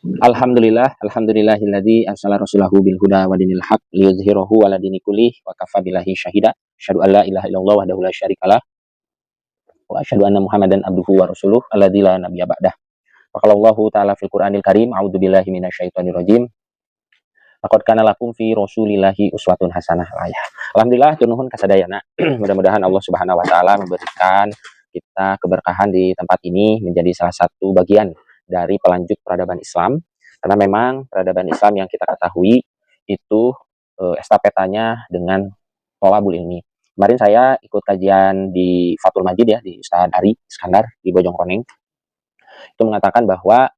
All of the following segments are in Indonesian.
Alhamdulillahilladzi arsala rasulahu bil huda wa dinil haq liyuzhirahu 'ala dini kullih wa kafa billahi syahida. Asyhadu an la ilaha illallah wahdahu la syarikalah wa asyhadu anna Muhammadan abduhu wa rasuluh alladzi la nabiyya ba'dah. Wa qala Allahu ta'ala fil Qur'anil Karim, a'udzu billahi minasyaitonir rajim. Laqad kana lakum fi rasulillahi uswatun hasanah. Alhamdulillah nuhun kasadayana. Mudah-mudahan Allah Subhanahu wa taala memberikan kita keberkahan di tempat ini menjadi salah satu bagian dari pelanjut peradaban Islam, karena memang peradaban Islam yang kita ketahui itu estafetanya dengan thalabul ilmi. Kemarin saya ikut kajian di Fathul Majid ya, di Ustaz Ari Iskandar di Bojongkoneng. Itu mengatakan bahwa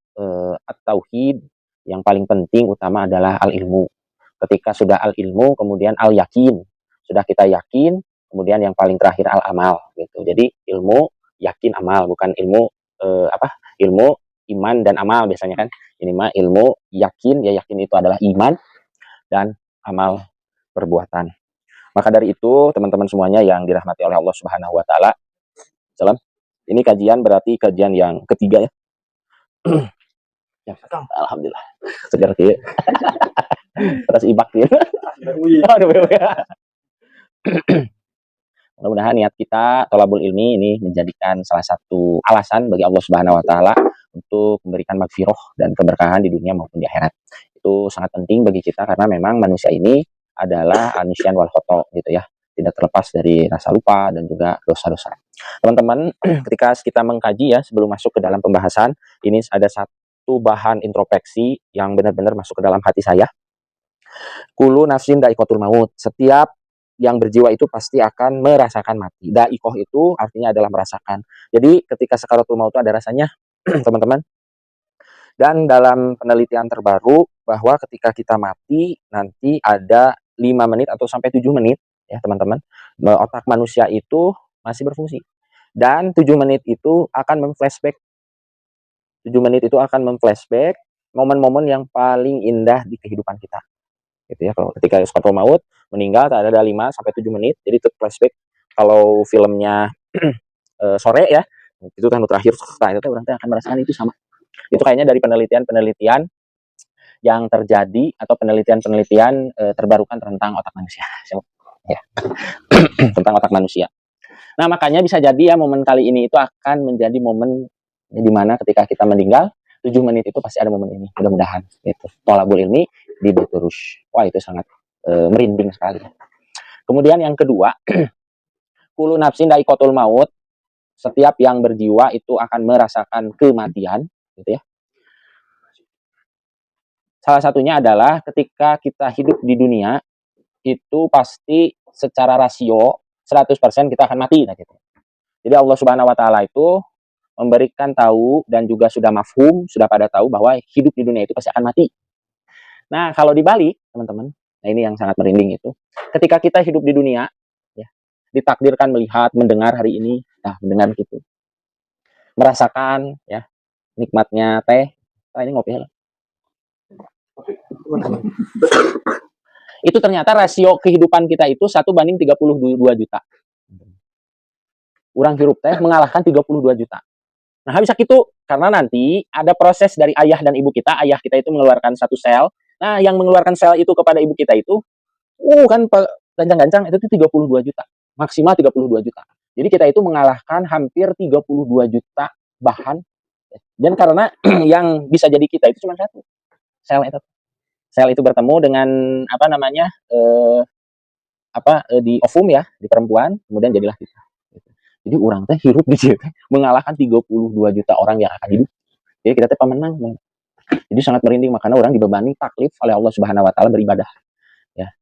at-tauhid yang paling penting utama adalah al-ilmu. Ketika sudah al-ilmu, kemudian al-yakin. Sudah kita yakin, kemudian yang paling terakhir al-amal gitu. Jadi ilmu, yakin, amal, bukan ilmu ilmu, iman dan amal biasanya kan. Ini mah ilmu, yakin, ya yakin itu adalah iman dan amal perbuatan. Maka dari itu, teman-teman semuanya yang dirahmati oleh Allah Subhanahu wa taala. Salam. Ini kajian berarti kajian yang ketiga ya. Ya, alhamdulillah. Segar kieu. Terus ibak kieu. Mudah-mudahan niat kita thalabul ilmi ini menjadikan salah satu alasan bagi Allah Subhanahu wa taala untuk memberikan magfirah dan keberkahan di dunia maupun di akhirat. Itu sangat penting bagi kita karena memang manusia ini adalah anisyan wal khoto gitu ya. Tidak terlepas dari rasa lupa dan juga dosa-dosa. Teman-teman, ketika kita mengkaji ya sebelum masuk ke dalam pembahasan, ini ada satu bahan introspeksi yang benar-benar masuk ke dalam hati saya. Kullu nafsin dha'iqatul maut. Setiap yang berjiwa itu pasti akan merasakan mati. Dha'iqah itu artinya adalah merasakan. Jadi ketika sakaratul maut itu ada rasanya, teman-teman. Dan dalam penelitian terbaru bahwa ketika kita mati nanti ada 5 menit atau sampai 7 menit ya teman-teman, otak manusia itu masih berfungsi. Dan 7 menit itu akan memflashback. 7 menit itu akan memflashback momen-momen yang paling indah di kehidupan kita. Gitu ya, kalau ketika sakaratul maut meninggal ada 5 sampai 7 menit, jadi itu flashback. Kalau filmnya sore ya, itu kan terakhir itu orang akan merasakan itu sama. Itu kayaknya dari penelitian-penelitian yang terjadi atau penelitian-penelitian terbarukan tentang otak manusia. Ya. Tentang otak manusia. Nah, makanya bisa jadi ya momen kali ini itu akan menjadi momen di mana ketika kita meninggal 7 menit itu pasti ada momen ini. Mudah-mudahan gitu. Thalabul ilmi di Beturus. Wah, itu sangat merinding sekali. Kemudian yang kedua, kullu nafsin dha'iqatul maut. Setiap yang berjiwa itu akan merasakan kematian gitu ya. Salah satunya adalah ketika kita hidup di dunia itu pasti secara rasio 100% kita akan mati nah gitu. Jadi Allah Subhanahu wa taala itu memberikan tahu dan juga sudah mafhum, sudah pada tahu bahwa hidup di dunia itu pasti akan mati. Nah, kalau dibalik, teman-teman, nah ini yang sangat merinding itu. Ketika kita hidup di dunia ya, ditakdirkan melihat, mendengar hari ini, nah mendengar gitu. Merasakan ya nikmatnya teh. Ah, ini ngopi lah. Itu ternyata rasio kehidupan kita itu 1:32 juta. Orang hirup teh mengalahkan 32 juta. Nah, bisa gitu karena nanti ada proses dari ayah dan ibu kita. Ayah kita itu mengeluarkan satu sel. Nah, yang mengeluarkan sel itu kepada ibu kita itu kan gancang-gancang itu tuh 32 juta. Maksimal 32 juta. Jadi kita itu mengalahkan hampir 32 juta bahan. Dan karena yang bisa jadi kita itu cuma satu. Sel itu. Sel itu bertemu dengan di ovum ya, di perempuan, kemudian jadilah kita. Jadi orang teh hirup di situ mengalahkan 32 juta orang yang akan hidup. Jadi kita teh pemenang. Jadi sangat merinding, makanya orang dibebani taklif oleh Allah Subhanahu wa taala beribadah. Ya.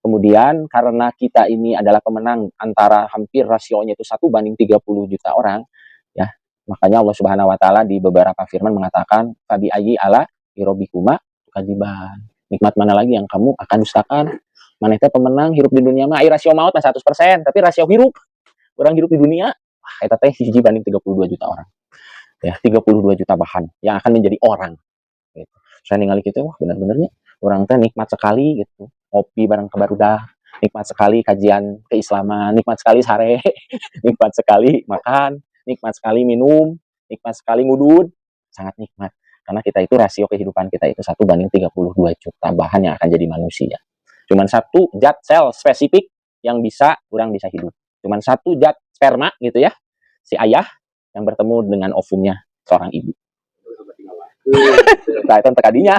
Kemudian karena kita ini adalah pemenang antara hampir rasionya itu 1:30 juta orang, ya. Makanya Allah Subhanahu wa taala di beberapa firman mengatakan fabi ayyi ala irobikuma tukadziban. Nikmat mana lagi yang kamu akan dustakan? Maneh teh pemenang hirup di dunia mah rasio maut mah 100%, tapi rasio hirup orang hirup di dunia wah eta teh 1:32 juta orang. Ya, 32 juta bahan yang akan menjadi orang gitu. Saya ningali gitu wah benar-benarnya orang teh nikmat sekali gitu. Ngopi bareng kabarudah, nikmat sekali kajian keislaman, nikmat sekali sare, nikmat sekali makan, nikmat sekali minum, nikmat sekali ngudud, sangat nikmat. Karena kita itu rasio kehidupan kita itu 1:32 juta bahan yang akan jadi manusia. Cuman satu zat sel spesifik yang bisa hidup. Cuman satu zat sperma gitu ya, si ayah yang bertemu dengan ovumnya seorang ibu. Nah, itu tadinya.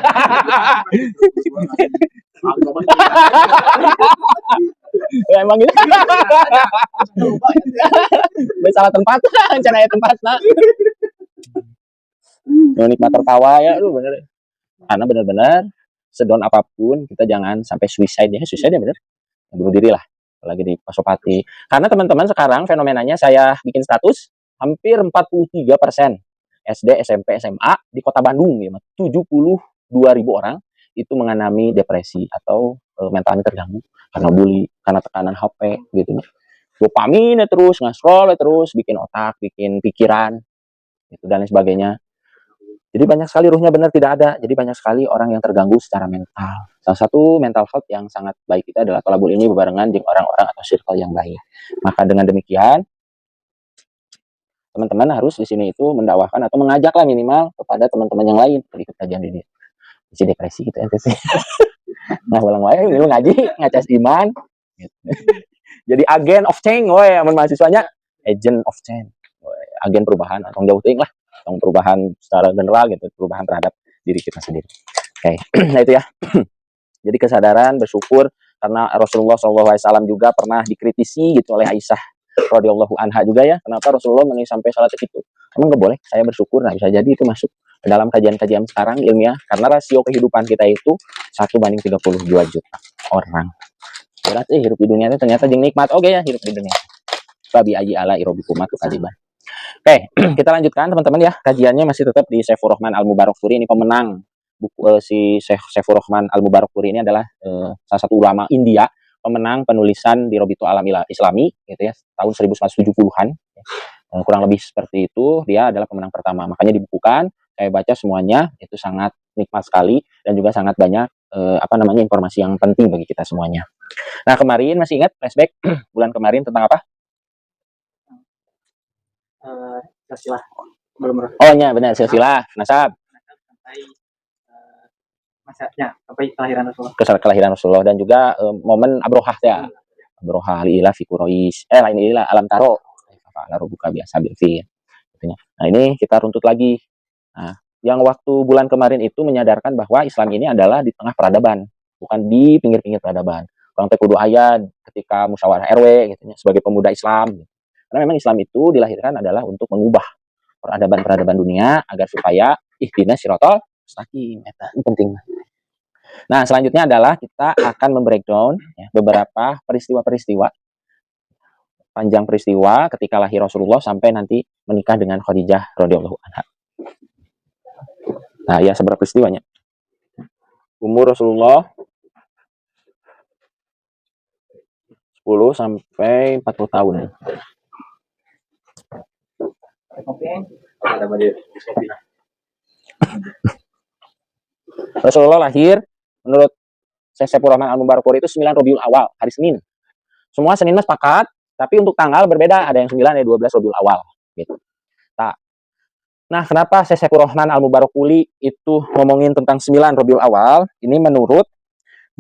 Ya, emang gitu. Salah tempat, rencana tempat, nah. Nikmat tertawa ya, lu bener. Karena benar-benar sedon apapun kita jangan sampai suicide ya bener. Bunuh diri lah, lagi di Pasopati. Karena teman-teman sekarang fenomenanya saya bikin status hampir 43% SD, SMP, SMA di Kota Bandung ya, 72.000 orang itu mengalami depresi atau mentalnya terganggu karena bully, karena tekanan HP gitu. Dopamin terus, nge-scroll terus, bikin otak, bikin pikiran gitu dan lain sebagainya. Jadi banyak sekali ruhnya benar tidak ada. Jadi banyak sekali orang yang terganggu secara mental. Salah satu mental health yang sangat baik itu adalah tolabul ini bebarengan dengan orang-orang atau circle yang baik. Maka dengan demikian, teman-teman harus di sini itu mendakwahkan atau mengajak lah minimal kepada teman-teman yang lain ikut kajian ini. Isi depresi gitu ya sih. Nah, ulang wae lu ngaji, ngacas iman. Gitu. Jadi agen of change, woy, amun mahasiswanya agent of change. Woy, agen perubahan atau jauh ting lah. Perubahan secara general gitu, perubahan terhadap diri kita sendiri. Oke, nah itu ya. Jadi kesadaran, bersyukur karena Rasulullah SAW juga pernah dikritisi gitu oleh Aisyah radhiyallahu anha juga ya. Kenapa Rasulullah sampai salat itu? Emang nggak boleh? Saya bersyukur, nah bisa jadi itu masuk ke dalam kajian-kajian sekarang ilmiah karena rasio kehidupan kita itu 1:32 juta orang. Berarti hidup di dunia itu ternyata jeung nikmat. Oke ya, hidup di dunia. Babi aji ala irobikumat kaliban. Oke, kita lanjutkan teman-teman ya. Kajiannya masih tetap di Saifur Rahman Al-Mubarakfuri. Ini pemenang buku si Saifur Rahman Al-Mubarakfuri ini adalah salah satu ulama India, pemenang penulisan di Robitu Alam Islami gitu ya, tahun 1970-an. Kurang lebih seperti itu, dia adalah pemenang pertama. Makanya dibukukan, saya baca semuanya, itu sangat nikmat sekali dan juga sangat banyak informasi yang penting bagi kita semuanya. Nah, kemarin masih ingat flashback bulan kemarin tentang apa? Silsilah belum. Oh ya benar, silsilah nasab sampai kelahiran Rasulullah dan juga momen Abrohah ya. Abrohah liilah fi Quraisy lain liilah alam taro lalu buka biasa bilfi. Nah, ini kita runtut lagi. Nah, yang waktu bulan kemarin itu menyadarkan bahwa Islam ini adalah di tengah peradaban, bukan di pinggir-pinggir peradaban. Orang teh kudu aya ketika musyawarah RW gitu, sebagai pemuda Islam. Karena memang Islam itu dilahirkan adalah untuk mengubah peradaban-peradaban dunia agar supaya ihdinas sirotol mustaqim. Itu penting. Nah, selanjutnya adalah kita akan membreakdown ya, beberapa peristiwa-peristiwa panjang peristiwa ketika lahir Rasulullah sampai nanti menikah dengan Khadijah radhiyallahu anha. Nah, ya seberapa peristiwanya? Umur Rasulullah 10 sampai 40 tahun. Rasulullah lahir menurut Saifur Rahman Al-Mubarakfuri itu 9 Rabiul Awal, hari Senin. Semua Senin sepakat, tapi untuk tanggal berbeda, ada yang 9, ada yang 12 Rabiul Awal gitu. Nah, kenapa Saifur Rahman Al-Mubarakfuri itu ngomongin tentang 9 Rabiul Awal? Ini menurut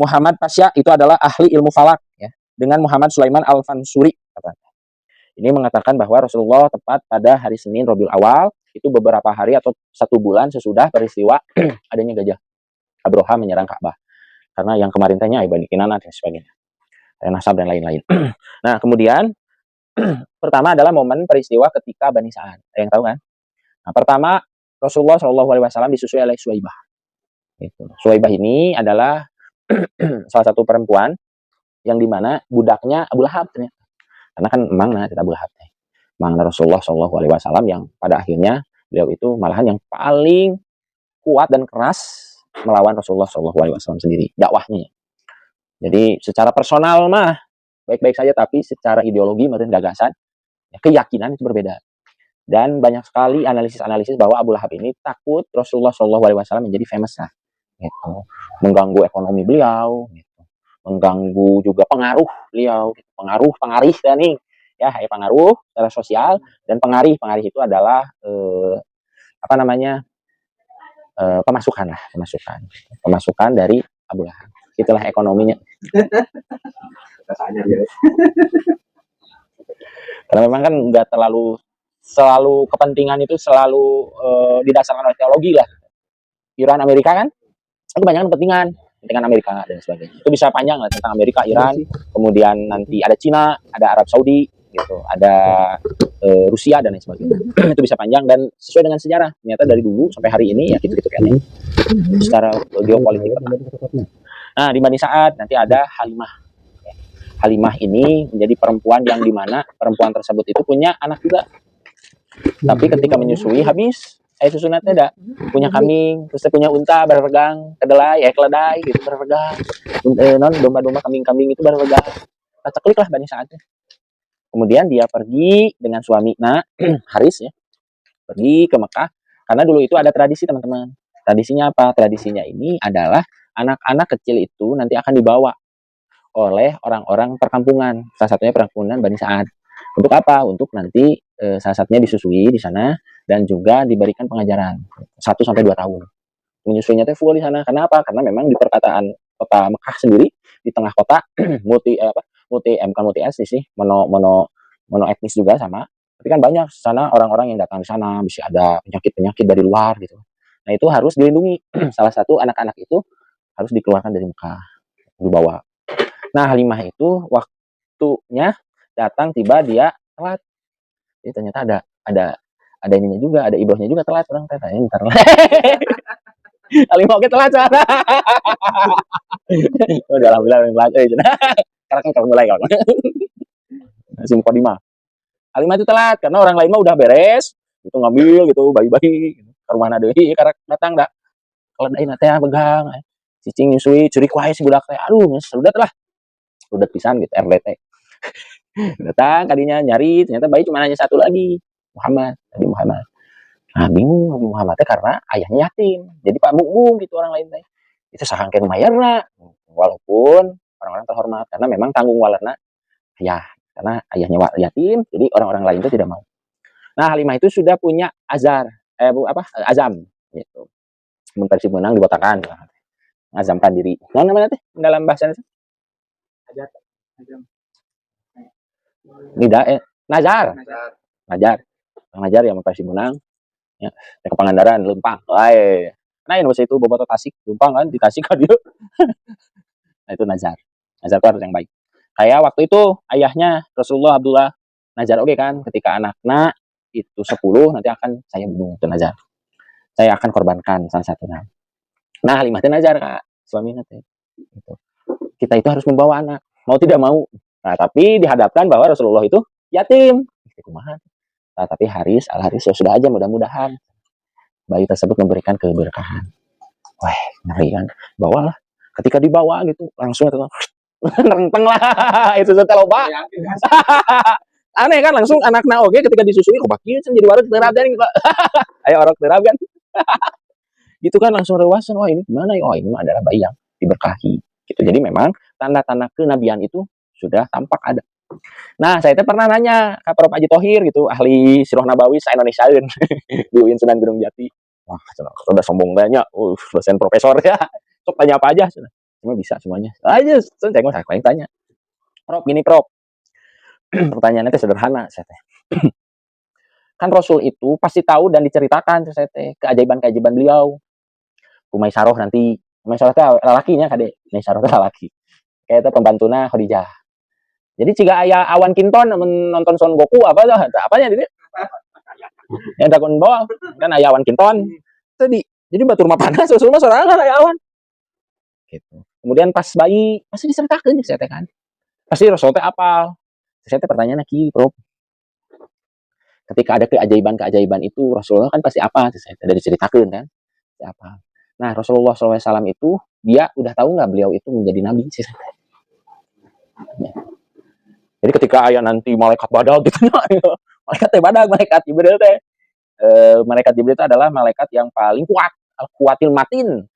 Muhammad Pasya itu adalah ahli ilmu falak ya, dengan Muhammad Sulaiman Al-Fansuri. Ini mengatakan bahwa Rasulullah tepat pada hari Senin Rabiul Awal itu beberapa hari atau 1 bulan sesudah peristiwa adanya gajah Abroha menyerang Ka'bah. Karena yang kemarin tanya Ibani Kinana dan sebagainya. Nasab dan lain-lain. Nah, kemudian pertama adalah momen peristiwa ketika Bani Sa'ad. Ada yang tahu kan? Nah, pertama Rasulullah SAW disusui oleh Suwaibah. Gitu. Suwaibah ini adalah salah satu perempuan yang dimana budaknya Abu Lahab ternyata. Karena kan emangnya tidak Abu Lahab. Emang Rasulullah SAW yang pada akhirnya beliau itu malahan yang paling kuat dan keras melawan Rasulullah SAW sendiri dakwahnya. Jadi secara personal mah baik-baik saja, tapi secara ideologi maupun gagasan, ya, keyakinan itu berbeda. Dan banyak sekali analisis-analisis bahwa Abu Lahab ini takut Rasulullah SAW menjadi famous lah, gitu. Mengganggu ekonomi beliau, gitu. Mengganggu juga pengaruh beliau, gitu. pengaruh dan nih ya, pengaruh secara sosial dan pengaruh itu adalah apa namanya, pemasukan lah, pemasukan dari Abu Lahab. Itulah ekonominya. Karena memang kan nggak selalu kepentingan itu selalu didasarkan oleh teologi lah. Iran Amerika kan itu banyak kepentingan Amerika dan sebagainya. Itu bisa panjang lah tentang Amerika, Iran, kemudian nanti ada Cina, ada Arab Saudi, gitu, ada Rusia dan lain sebagainya. Itu bisa panjang dan sesuai dengan sejarah. Ternyata dari dulu sampai hari ini ya gitu-gitu kayaknya. Secara geopolitik. Nah, di Bani Sa'ad nanti ada Halimah. Halimah ini menjadi perempuan yang dimana perempuan tersebut itu punya anak juga. Tapi ketika menyusui habis air susunatnya tidak punya kambing, terus punya unta berpegang, keledai gitu berpegang, non domba-domba kambing-kambing itu berpegang. Kaceklik lah Bani Sa'ad. Kemudian dia pergi dengan suaminya Haris ya, pergi ke Mekah karena dulu itu ada tradisi teman-teman. Tradisinya apa? Tradisinya ini adalah anak-anak kecil itu nanti akan dibawa oleh orang-orang perkampungan, salah satunya perkampungan Bani Sa'ad. Untuk apa? Untuk nanti salah satunya disusui di sana dan juga diberikan pengajaran 1 sampai 2 tahun. Menyusuinya teh full di sana. Kenapa? Karena memang di perkataan kota Mekah sendiri di tengah kota bukan multi etnis sih, mono etnis juga sama. Tapi kan banyak sana orang-orang yang datang di sana, bisa ada penyakit-penyakit dari luar gitu. Nah, itu harus dilindungi. Salah satu anak-anak itu harus dikeluarkan dari Mekah, dibawa. Nah, Halimah itu waktunya datang tiba dia telat. Jadi ternyata ada ininya juga, ada ibrohnya juga telat orang teh. Ntar lah. Halimah oke telat sana. Udah alhamdulillah telat euy. Sekarang kan mulai kalau. Sim kodimah. Halimah itu telat karena orang lain mah udah beres, itu ngambil gitu bayi-bayi ke rumahna deui karek datang dah. Keledai teh begang. Cicing nyusui curi wae si budak teh. Aduh, sudah lah. Udah pisan gitu RDT. Datang kadinya nyari, ternyata bayi cuma hanya satu lagi, Nabi Muhammad. Nah, bingung Nabi Muhammad karena ayahnya yatim. Jadi Pak Bung gitu orang lain teh. Itu sahangkeun mayarna. Walaupun orang-orang terhormat karena memang tanggung walerna ya, karena ayahnya yatim, jadi orang-orang lain itu tidak mau. Nah, Halimah itu sudah punya azam gitu. Versi menang dibotakan. Azamkan diri. Nah, namanya teh dalam bahasa itu? Tidak, Nazar. Nazar yang versi menang. Ya, ke Pangandaran, Lempang. Wae. Nah, ini itu boboto Tasik, Lempang kan di Tasik kan dia. Nah, itu Nazar. Nazar itu harus yang baik. Kayak waktu itu ayahnya Rasulullah Abdullah Nazar oke kan, ketika anaknya itu 10 nanti akan saya bunuh itu Nazar. Saya akan korbankan salah satunya. Nah, Halimah itu Nazar Kak, suaminya teh. Gitu. Kita itu harus membawa anak, mau tidak mau. Nah, tapi dihadapkan bahwa Rasulullah itu yatim. Kumaha. Nah, tapi Al Haris ya sudah aja mudah-mudahan bayi tersebut memberikan keberkahan. Wah, ngeri kan. Bawalah. Ketika dibawa gitu, langsung itu renteng lah. Itu setel loba. Aneh kan langsung anaknya oke ketika disusui kok bakieu jadi wareg terap dan ayo orok terap kan. Gitu kan langsung rewasan, wah ini gimana ya? Oh, ini adalah bayi yang diberkahi. Gitu. Jadi memang tanda-tanda kenabian itu sudah tampak ada. Nah, saya itu pernah nanya ke Prof. Haji Thohir gitu, ahli Sirah Nabawi se-Indonesia di UIN Sunan Gunung Jati. Wah, sudah sombong banyak, dosen profesor ya. Sok tanya apa aja, cuma bisa semuanya. Aja, saya nggak usah tanya. Prof, gini Prof. Pertanyaannya itu sederhana, saya teh. Kan Rasul itu pasti tahu dan diceritakan saya teh keajaiban-keajaiban beliau. Umaisaroh nanti, Umaisaroh itu lalakinya kade, Umaisaroh itu lalaki. Kayak itu pembantuna Khadijah. Jadi jika ayah Awan Kinton nonton Son Goku apanya ini? Yang Dragon Ball kan ayah Awan Kinton. Tadi jadi batur mah panas Rasul mah sorangan ayah Awan. Gitu. Kemudian pas bayi pasti diceritakan saya teh kan. Pasti Rasul teh apal. Saya teh pertanyaannya ki, Bro. Ketika ada keajaiban-keajaiban itu Rasulullah kan pasti apa? Saya teh diceritakan kan. Apa? Nah, Rasulullah SAW itu dia udah tahu nggak beliau itu menjadi nabi sih. Ya. Jadi ketika ayah nanti malaikat badag gitu, malaikat badag, malaikat Jibril teh, malaikat Jibril itu adalah malaikat yang paling kuat, kuatil matin,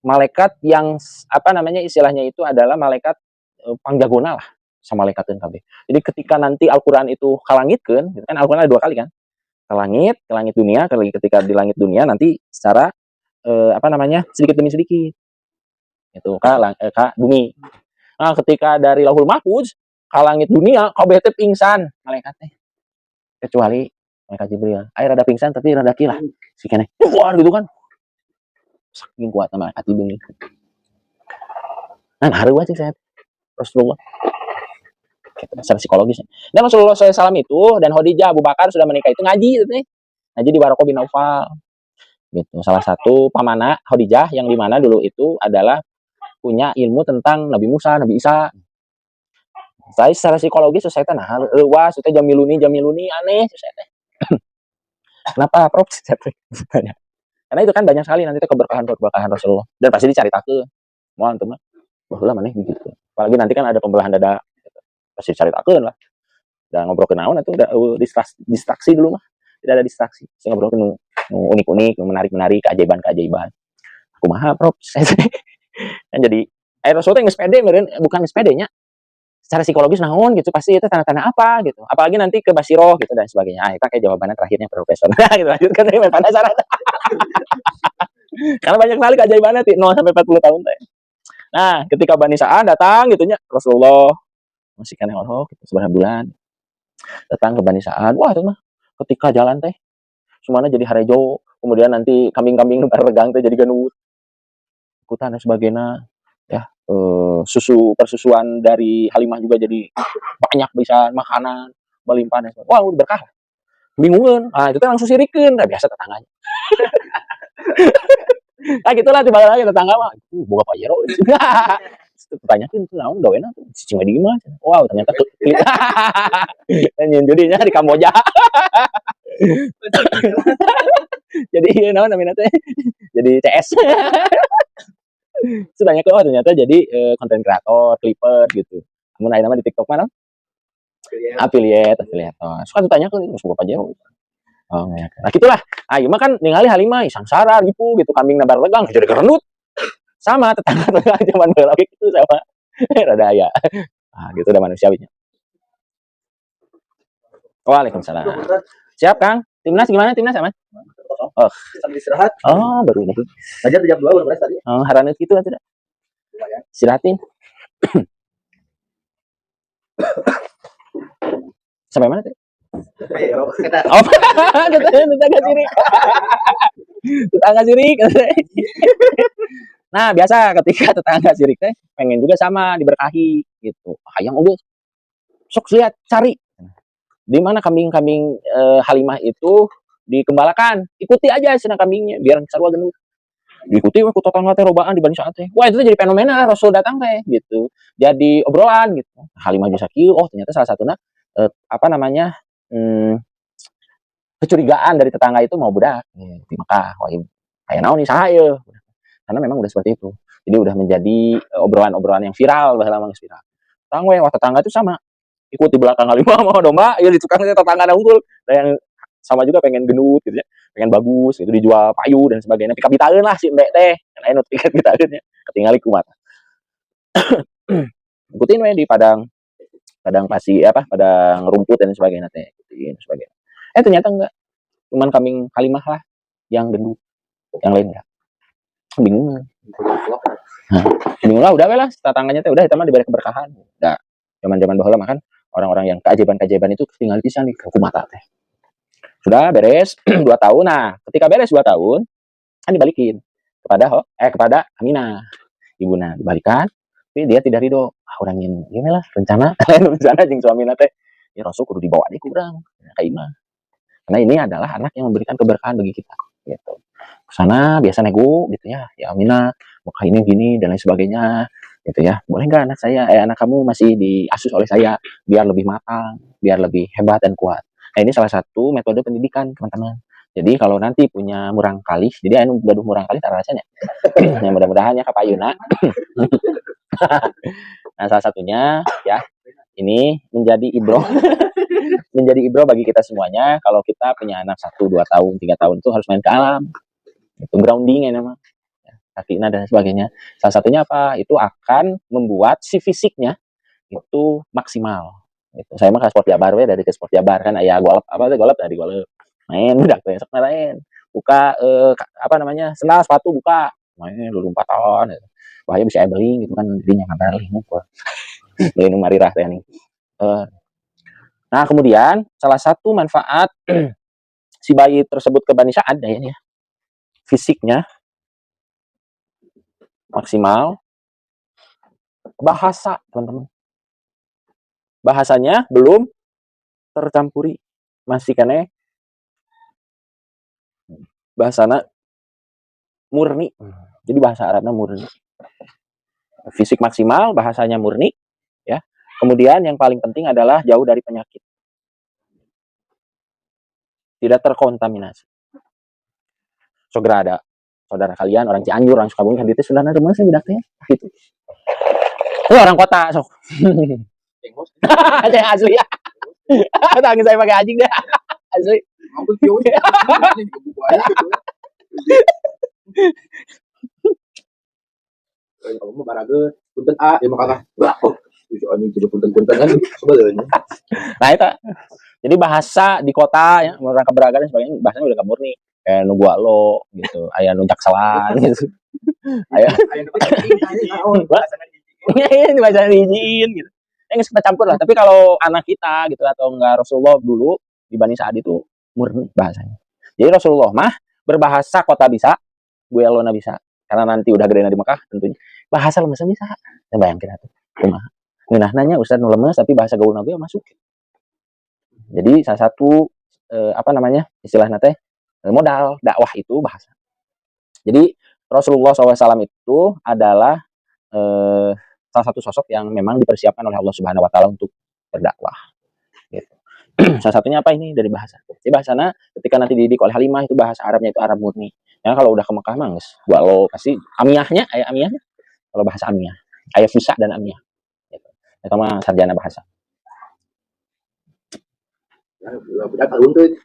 malaikat yang apa namanya istilahnya itu adalah malaikat pangjagona lah, samalekateun kabeh. Jadi ketika nanti Al-Qur'an itu kalangitkeun, gitu kan Al-Qur'an ada 2 kali kan. Ke langit dunia, ketika di langit dunia nanti secara apa namanya? Sedikit demi sedikit. Itu ka bumi. Nah, ketika dari Lauhul Mahfuz ka langit dunia, kabeh teh pingsan malaikat teh. Kecuali malaikat Jibril. Air rada pingsan tapi rada kilah. Si keneh. Wah, gitu kan. Saking kuat malaikat Jibril. Nah, hareua sih saya Rasulullah. Secara psikologis. Dan Rasulullah SAW itu dan Khadijah Abu Bakar sudah menikah itu ngaji gitu nih. Ngaji di Waraqah bin Naufal. Gitu. Salah satu pamanah Khadijah yang dimana dulu itu adalah punya ilmu tentang Nabi Musa, Nabi Isa. Saya secara psikologis saya teh nah, wah, saya jamiluni aneh saya teh. Kenapa, Prof? Karena itu kan banyak sekali nanti keberkahan Rasulullah dan pasti dicaritakeun. Moal antum mah. Baheula maneh gitu. Apalagi nanti kan ada pembelahan dada. Pasti dicaritakeun lah. Dan ngobrol ke naon atuh udah distraksi dulu mah. Tidak ada distraksi. Saya ngobrol ke unik-unik, menarik-menarik, keajaiban-keajaiban. Kumaha, Prof? Kan jadi Rasulullah yang sepede meureun bukan sepedenya. Secara psikologis naon gitu pasti itu tanda-tanda apa gitu. Apalagi nanti ke Basiroh gitu dan sebagainya. Ah, itu kayak jawabannya terakhirnya Profesor. Gitu lanjutkan dari penasaran. Karena banyak sekali keajaibannya 0 sampai 40 tahun teh. Nah, ketika Bani Sa'ad datang gitu nya Rasulullah masih kan orang gitu, seberapa bulan datang ke Bani Sa'ad. Wah, itu mah ketika jalan teh semuanya jadi harejo, kemudian nanti kambing-kambing regang teh jadi genut. Ikutan dan sebagainya. Ya, persusuan dari Halimah juga jadi banyak bisa makanan melimpah dan sebagainya. Wah, berkah. Bingungan. Ah, itu langsung sirikeun. Nah, biasa tetangganya. Nah, gitulah tiba lagi tetangga mah. Boga pajero. Tanyakeun itu naon gawena tuh cicing di imah. Wow, ternyata klik. Nyen judinya di Kamboja. Jadi naon namanya teh? Jadi CS. Sebanyak oh ternyata jadi konten kreator, clipper gitu. Amun aya nama di TikTok mana? Affiliate. Suka ditanya kan itu boga pajero. Oh, ya. Nah, gitulah. Ah, ieu mah kan ningali Halimah sangsara gitu kambing nabar legang jadi kerenut. Sama tetangga zaman baheula gitu sama. Rada aya. Ah, gitu udah manusiawinya. Waalaikumsalam. Siap, Kang. Timnas gimana timnas aman? Oh, sambil istirahat. Oh, baru ini. Aja jam 2 baru beres tadi. Oh, haraneut gitu kan tidak? Istirahatin. Sampai mana tadi? Oh, tetangga sirik. Tetangga sirik. Nah, biasa ketika tetangga sirik teh pengen juga sama diberkahi gitu. Hayang unggul. Sok lihat cari di mana kambing-kambing Halimah itu dikembalakan. Ikuti aja senang kambingnya biar sarua genut. Diikuti ku tetangga teh robaan di Bani Sa'ad teh. Wah, itu jadi fenomena Rasul datang teh gitu. Jadi obrolan gitu. Halimah jeung sakieu, oh ternyata salah satunya apa namanya? Kecurigaan dari tetangga itu mau budak di Mekah. Wah, kayak naon nih saha ieu? Karena memang udah seperti itu. Jadi udah menjadi obrolan-obrolan yang viral, baheula mah viral. Wah tetangga itu sama. Ikut di belakang Halimah mau domba, ya di tukang tetangga unggul. Yang sama juga pengen genut gitu ya. Pengen bagus, itu dijual payu dan sebagainya. Pika bitaeun lah si Mbak teh. Kan aya nu tiket bitaeun nya. Ketinggali kumaha. Ikutin we di padang padang rumput dan sebagainya teh. Ikutin sebagainya. Ternyata enggak. Cuman kambing Halimah lah yang gendut. Yang lain enggak. Bingung. Nah, bingung lah udah we lah tetangganya teh udah eta mah diberi keberkahan. Udah. Zaman-zaman baheula mah kan orang-orang yang keajaiban-keajaiban itu tinggal pisan di kumaha teh. Sudah beres 2 tahun. Nah, ketika beres 2 tahun kan dibalikin kepada Aminah. Ibuna dibalikan, tapi dia tidak ridho. Ah, urang nyen ieu lah rencana jeung suamina teh. Ya Rasul kudu dibawa deui ku urang ka imah. Karena ini adalah anak yang memberikan keberkahan bagi kita gitu. Kesana biasa nego gitu ya. Ya Aminah, muka ini gini dan lain sebagainya gitu ya. Boleh nggak anak kamu masih diasuh oleh saya biar lebih matang, biar lebih hebat dan kuat. Nah, ini salah satu metode pendidikan, teman-teman. Jadi kalau nanti punya murang kalih, jadi anu gaduh murang kalih tara rasanya. Ya mudah-mudahan ya kapayuna. Nah, salah satunya ya ini menjadi ibroh menjadi ibroh bagi kita semuanya kalau kita punya anak 1, 2 tahun, 3 tahun itu harus main ke alam. Itu grounding ya nama. Kakinya dan sebagainya. Salah satunya apa? Itu akan membuat si fisiknya itu maksimal. Gitu. Saya mah ke Sport Jabar we, dari ke Sport Jabar kan aya golep apa teh golep dari golep. Main budak teh sok main. Buka apa namanya? Sendal sepatu buka. Main dulu 4 tahun. Gitu. Wah, bisa ebeling gitu kan dirinya ngabaling ngumpul. Beli nu marirah teh nih. Nah, kemudian salah satu manfaat si bayi tersebut ke Bani Sa'ad ya, fisiknya maksimal, bahasa teman-teman. Bahasanya belum tercampuri, masih kene bahasana murni. Jadi bahasa Arabnya murni. Fisik maksimal, bahasanya murni, ya. Kemudian yang paling penting adalah jauh dari penyakit. Tidak terkontaminasi. Segera ada saudara kalian orang Cianjur, orang Sukabumi kan itu sudah ada mana sih bedaknya gitu. Orang kota sok. Ada asli ya. Tangan saya pakai anjing deh. Asli. Kalau mau baraga punten A ya makanya anjing tidak punten-punten kan sebenarnya. Nah itu. Jadi bahasa di kota ya, orang keberagaman dan sebagainya bahasanya udah murni. Kayak nu gua lo gitu, aya nu jakselan gitu. Aya ini bahasa dihijiin gitu. Yang kita campur lah. Tapi kalau anak kita gitu atau enggak Rasulullah dulu di Bani Sa'ad itu murni bahasanya. Jadi Rasulullah mah berbahasa kota bisa, gue Elona bisa. Karena nanti udah gede di Mekah tentunya. Bahasa lemes bisa. Saya bayangin atuh. Kumaha. Ngeunah nanya Ustaz nu lemes tapi bahasa gaulna ge masuk. Jadi salah satu apa namanya? Istilahna teh modal dakwah itu bahasa. Jadi Rasulullah SAW itu adalah salah satu sosok yang memang dipersiapkan oleh Allah Subhanahu Wa Taala untuk berdakwah. Gitu. Salah satunya apa ini dari bahasa. Jadi bahasana ketika nanti dididik oleh Halimah itu bahasa Arabnya itu Arab murni. Ya kalau udah ke Mekah mah geus walau pasti amiyahnya aya amiyahnya. Kalau bahasa amiyah, aya fusa dan amiyah. Gitu. Itu mah sarjana bahasa. Budak alun tuh.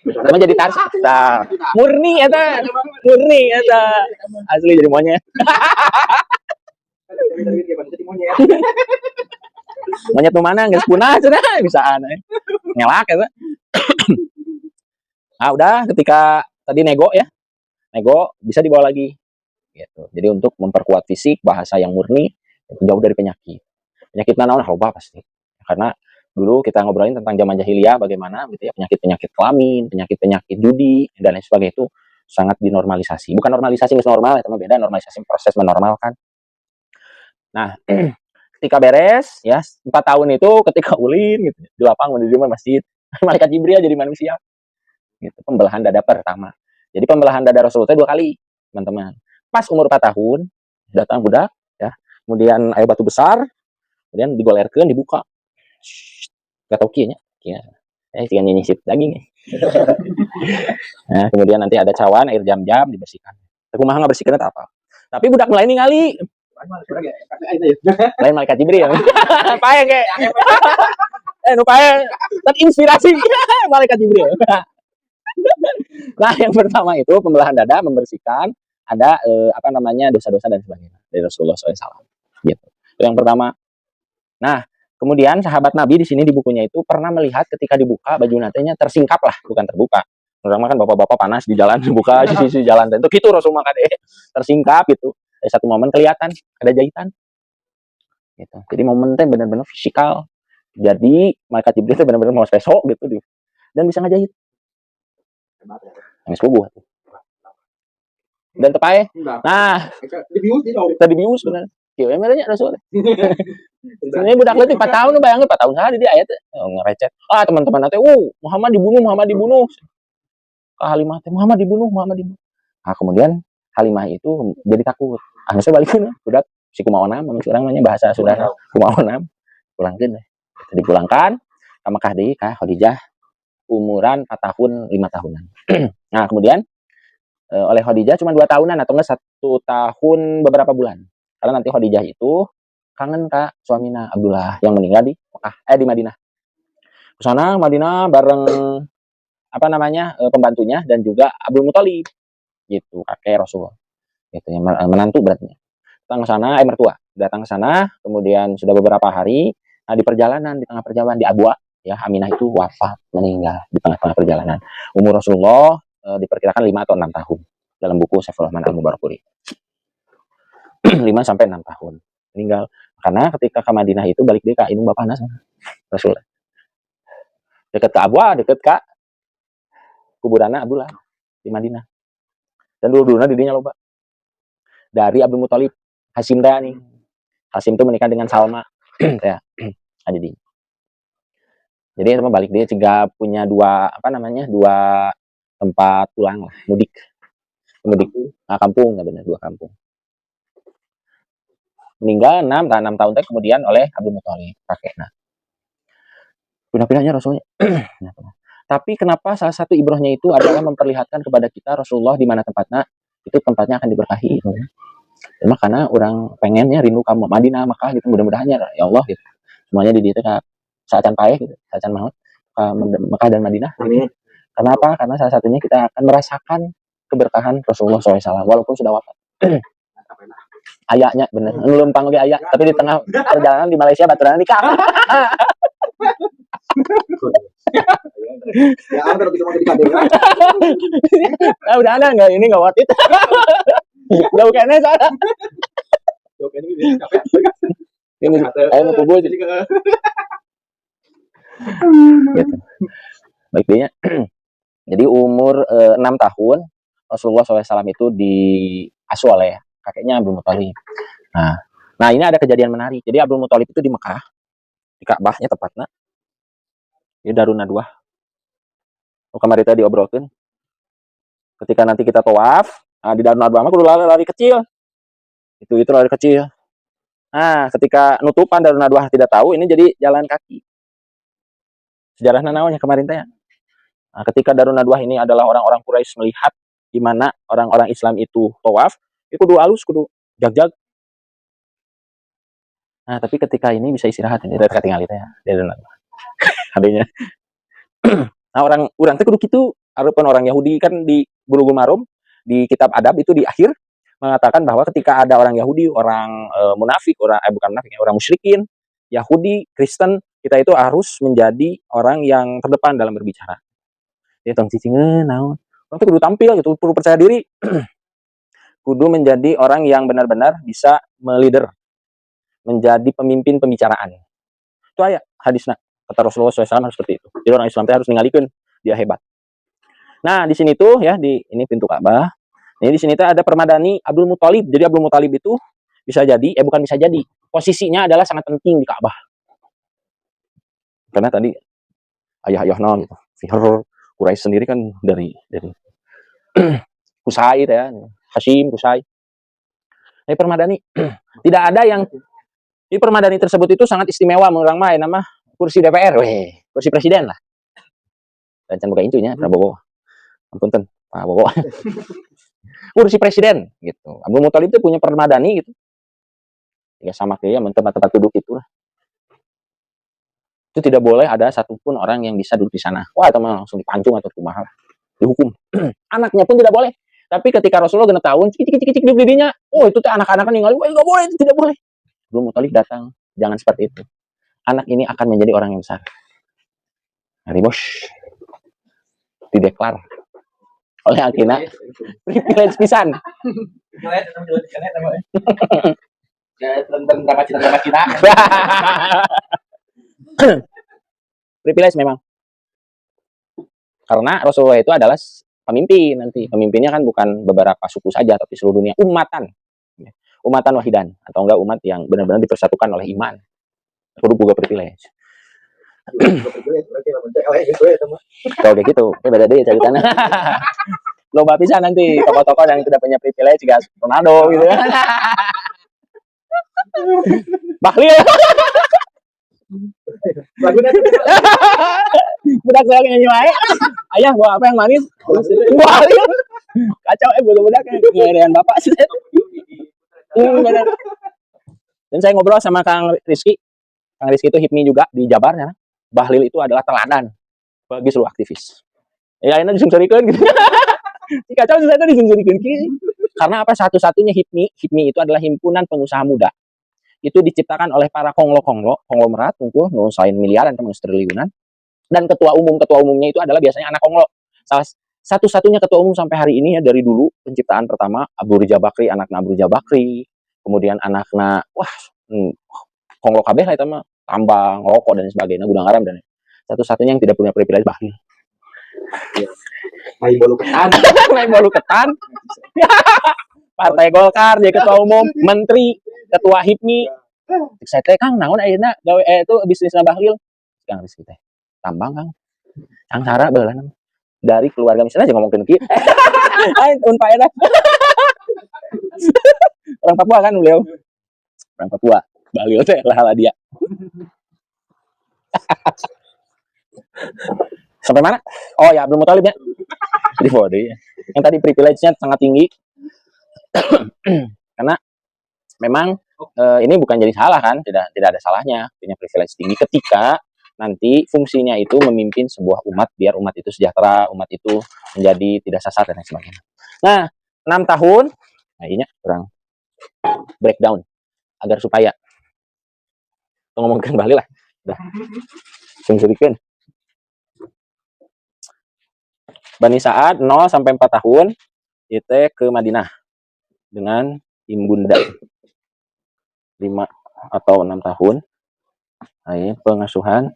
Sama jadi tarsa. Murni eta. Murni eta. Asli jadi monyet. Monyet nu mana geus punah cenah bisa aneh. Ngelak eta. Nah, udah ketika tadi nego ya. Nego bisa dibawa lagi gitu. Jadi untuk memperkuat fisik, bahasa yang murni, jauh dari penyakit. Penyakit naon loba pasti. Karena dulu kita ngobrolin tentang zaman jahiliyah bagaimana gitu ya, penyakit-penyakit kelamin, penyakit-penyakit judi dan lain sebagainya itu sangat dinormalisasi. Bukan normalisasi nggak normal, itu beda, normalisasi proses menormalkan. Nah, ketika beres ya 4 tahun itu ketika ulin gitu di lapangan di masjid, malaikat Jibril jadi manusia. Gitu, pembelahan dada pertama. Jadi pembelahan dada Rasulullah 2 kali, teman-teman. Pas umur 4 tahun datang budak ya. Kemudian air batu besar, kemudian digolerkeun dibuka. Gak tau kieu nya. Tinggal nyisip daging. Nah, kemudian nanti ada cawan air jam-jam dibersihkan. Kumaha ngabersihkeun eta apa? Tapi budak mulai ningali lain malaikat Jibril. Pae ge. Nu pae terinspirasi malaikat Jibril. Nah, yang pertama itu pembelahan dada, membersihkan ada apa namanya dosa-dosa dan sebagainya dari Rasulullah SAW. Gitu. Itu yang pertama. Nah, kemudian sahabat Nabi di sini di bukunya itu pernah melihat ketika dibuka baju natenya tersingkap lah, bukan terbuka. Orang kan bapak-bapak panas di jalan buka sisi jalan itu gitu Rasulullah kan tersingkap gitu. Ada satu momen kelihatan ada jahitan. Gitu. Jadi momennya benar-benar fisikal. Jadi malaikat Jibril itu benar-benar mau spesok gitu dan bisa ngejahit. Nangis boboh tuh. Dan tepai. Nah, tadi bius benar. Kieu emangnya Rasul. Sebenarnya budak leutik 4 tahun bayangkeun 4 tahun saha di ayat teh. Ngerecet. Ah, teman-teman teh, Muhammad dibunuh, Muhammad dibunuh. Ka Halimah teh Muhammad dibunuh, Muhammad dibunuh. Nah, kemudian Halimah itu jadi takut. Akhirnya balikeun budak si kumaha naon urang mah bahasa Sunda kumaha naon. Pulangkeun deh. Dipulangkan ka Mekah deui ka Khadijah umuran 4 tahun 5 tahunan. Nah, kemudian oleh Khadijah cuma 2 tahunan atau enggak 1 tahun beberapa bulan. Karena nanti Khadijah itu kangen Kak suamina Abdullah yang meninggal di Mekah di Madinah. Ke sana Madinah bareng apa namanya pembantunya dan juga Abdul Muthalib gitu kakek Rasulullah. Gitu ya menantu berarti. Datang ke sana mertua. datang ke sana, kemudian sudah beberapa hari. Nah, di tengah perjalanan di Abwa, ya Aminah itu wafat, meninggal di tengah-tengah perjalanan. Umur Rasulullah diperkirakan 5 atau 6 tahun dalam buku Saiful Rahman Al-Mubarakpuri. 5 sampai 6 tahun meninggal. Karena ketika ke Madinah itu balik dia ke indung bapana sama Rasul. Dekat ke Abwa, dekat ke kuburan Abdullah di Madinah. Dan dulu-dulunya didinya loba. Dari Abdul Muthalib, Hasim dah nih. Hasim itu menikah dengan Salma. Ya, ada di. Jadi teman balik dia juga punya dua tempat pulang lah, mudik kampung, ya benar, 2 kampung. Meninggal 6 tahun kemudian oleh Abdul Muthalib kakeknya. Pindah-pindahnya Rasulnya. Tapi kenapa salah satu ibrahnya itu adalah memperlihatkan kepada kita Rasulullah di mana tempatnya, itu tempatnya akan diberkahi. Ya, karena orang pengennya rindu kamu Madinah, Makkah gitu, mudah-mudahannya ya Allah gitu. Semuanya di dieu saacan paeh gitu, saacan maut Makkah dan Madinah. Gitu. Kenapa? Karena salah satunya kita akan merasakan keberkahan Rasulullah SAW walaupun sudah wafat. Ayahnya bener, ngelumpang ge aya, tapi di tengah perjalanan di Malaysia baturan nikah. Ya ada kalau kita mau jadi kader. Ah, udah ada enggak ini enggak worth it. Jauh kayaknya salah. Oke ini capek. Ini ayo mau kubu jadi gitu. Baik dia. Jadi umur 6 tahun Rasulullah SAW itu diasuh oleh kakeknya Abdul Muthalib. Nah ini ada kejadian menarik. Jadi Abdul Muthalib itu di Mekah, di Ka'bahnya tepatnya. Di Darun Nadwah. Kemarin tadi diobrolkan. Ketika nanti kita tawaf, di Darun Nadwah mah kudu lari kecil. Itu lari kecil. Nah, ketika nutupan Darun Nadwah tidak tahu, ini jadi jalan kaki. Sejarahnya naonnya kemarin teh. Nah, ketika Darun Nadwah ini adalah orang-orang Quraisy melihat di mana orang-orang Islam itu tawaf, itu kudu alus, kudu jag-jag. Nah, tapi ketika ini bisa istirahat, ini dari ketinggalan itu ya, Darun Nadwah. Adanya. Nah, orang teh kudu kitu, arupan orang Yahudi kan di Bulughul Maram, di kitab adab itu di akhir mengatakan bahwa ketika ada orang Yahudi, orang munafik, bukan munafik, orang musyrikin, Yahudi, Kristen, kita itu harus menjadi orang yang terdepan dalam berbicara. Dia tong cicingeun naon. Orang tuh kudu tampil gitu, kudu percaya diri. Kudu menjadi orang yang benar-benar bisa melider, menjadi pemimpin pembicaraan. Itu aya hadisna. Kata Rasulullah SAW harus seperti itu. Jadi orang Islam harus ningalikeun dia hebat. Nah, di sini tuh ya ini pintu Ka'bah. Ini di sini tuh ada permadani Abdul Muthalib. Jadi Abdul Muthalib itu bisa jadi, bukan bisa jadi. Posisinya adalah sangat penting di Ka'bah. Karena tadi ayah-ayahna gitu. Fihr Quraisy sendiri kan dari Qusay ya, Hashim Qusay. Ini permadani tidak ada yang di permadani tersebut itu sangat istimewa menurut orang main nama kursi DPR, kursi presiden lah. Dan buka intunya Prabowo. Ampun Pak Bowo. Kursi presiden gitu. Abdul Muthalib itu punya permadani gitu. Ya sama kayak tempat-tempat duduk itu lah. Itu tidak boleh ada satupun orang yang bisa duduk di sana. Wah, itu langsung dipancung atau kumaha lah. Dihukum. Anaknya pun tidak boleh. Tapi ketika Rasulullah genep tahun, cik di dirinya, itu teh anak-anak ninggalin, enggak boleh, itu tidak boleh. Abdul Muthalib datang, jangan seperti itu. Anak ini akan menjadi orang yang besar. Ribos dideklar oleh Akina privilege pisan. Privilege memang. Karena Rasulullah itu adalah pemimpin nanti. Pemimpinnya kan bukan beberapa suku saja, tapi seluruh dunia. Umatan wahidan. Atau enggak umat yang benar-benar dipersatukan oleh iman. Kudu boga privilege. Kalau kayak gitu, beda deh ceritanya. Loba bisa nanti tokoh-tokoh yang tidak punya privilege juga Ronaldo gitu. Bahlil. Budak saya nyanyi wae. Ayah bawa apa yang manis? Bahlil. Kacau budak ngerean bapak sih. Benar. Dan saya ngobrol sama Kang Rizky. Kang Rizky itu HIPMI juga di Jabar ya. Bahlil itu adalah teladan bagi seluruh aktivis. Ya ini disungsurikan gitu. Kacau saya itu disungsurikan. Karena apa? Satu-satunya HIPMI itu adalah himpunan pengusaha muda itu diciptakan oleh para konglomerat tungku nusain miliaran teman triliunan, dan ketua umumnya itu adalah biasanya anak konglo. Salah satu-satunya ketua umum sampai hari ini ya, dari dulu penciptaan pertama Abu Rizal Bakri, anaknya Abu Rizal Bakri, kemudian anaknya konglo kabeh lah itu mah, tambang, rokok dan sebagainya, gudang garam, dan satu-satunya yang tidak punya privilege Bahlil. Main bolu ketan. Main bolu ketan. Partai Golkar jadi ketua umum, menteri, ketua HIPMI. Saya teh Kang naon ayeuna gawe itu bisnisna Bahlil. Kang bisnis teh tambang Kang. Kang Sara baheula dari keluarga misalnya aja ngomongkeun kieu. Unpa eta. Orang Papua kan beliau. Orang Papua. Bahlil teh lah dia. Sampai mana? Oh ya, Abdul Muthalib ya. Di body. Yang tadi privilege-nya sangat tinggi. Karena memang ini bukan jadi salah kan, tidak ada salahnya punya privilege tinggi ketika nanti fungsinya itu memimpin sebuah umat biar umat itu sejahtera, umat itu menjadi tidak sesat dan lain sebagainya. Nah, 6 tahun, nah ini kurang breakdown agar supaya ngomongkan Bahlil lah. Udah. Sungsurikeun. Bani Sa'ad 0 sampai 4 tahun itu ke Madinah dengan Imbunda 5 atau 6 tahun. Nah, ini pengasuhan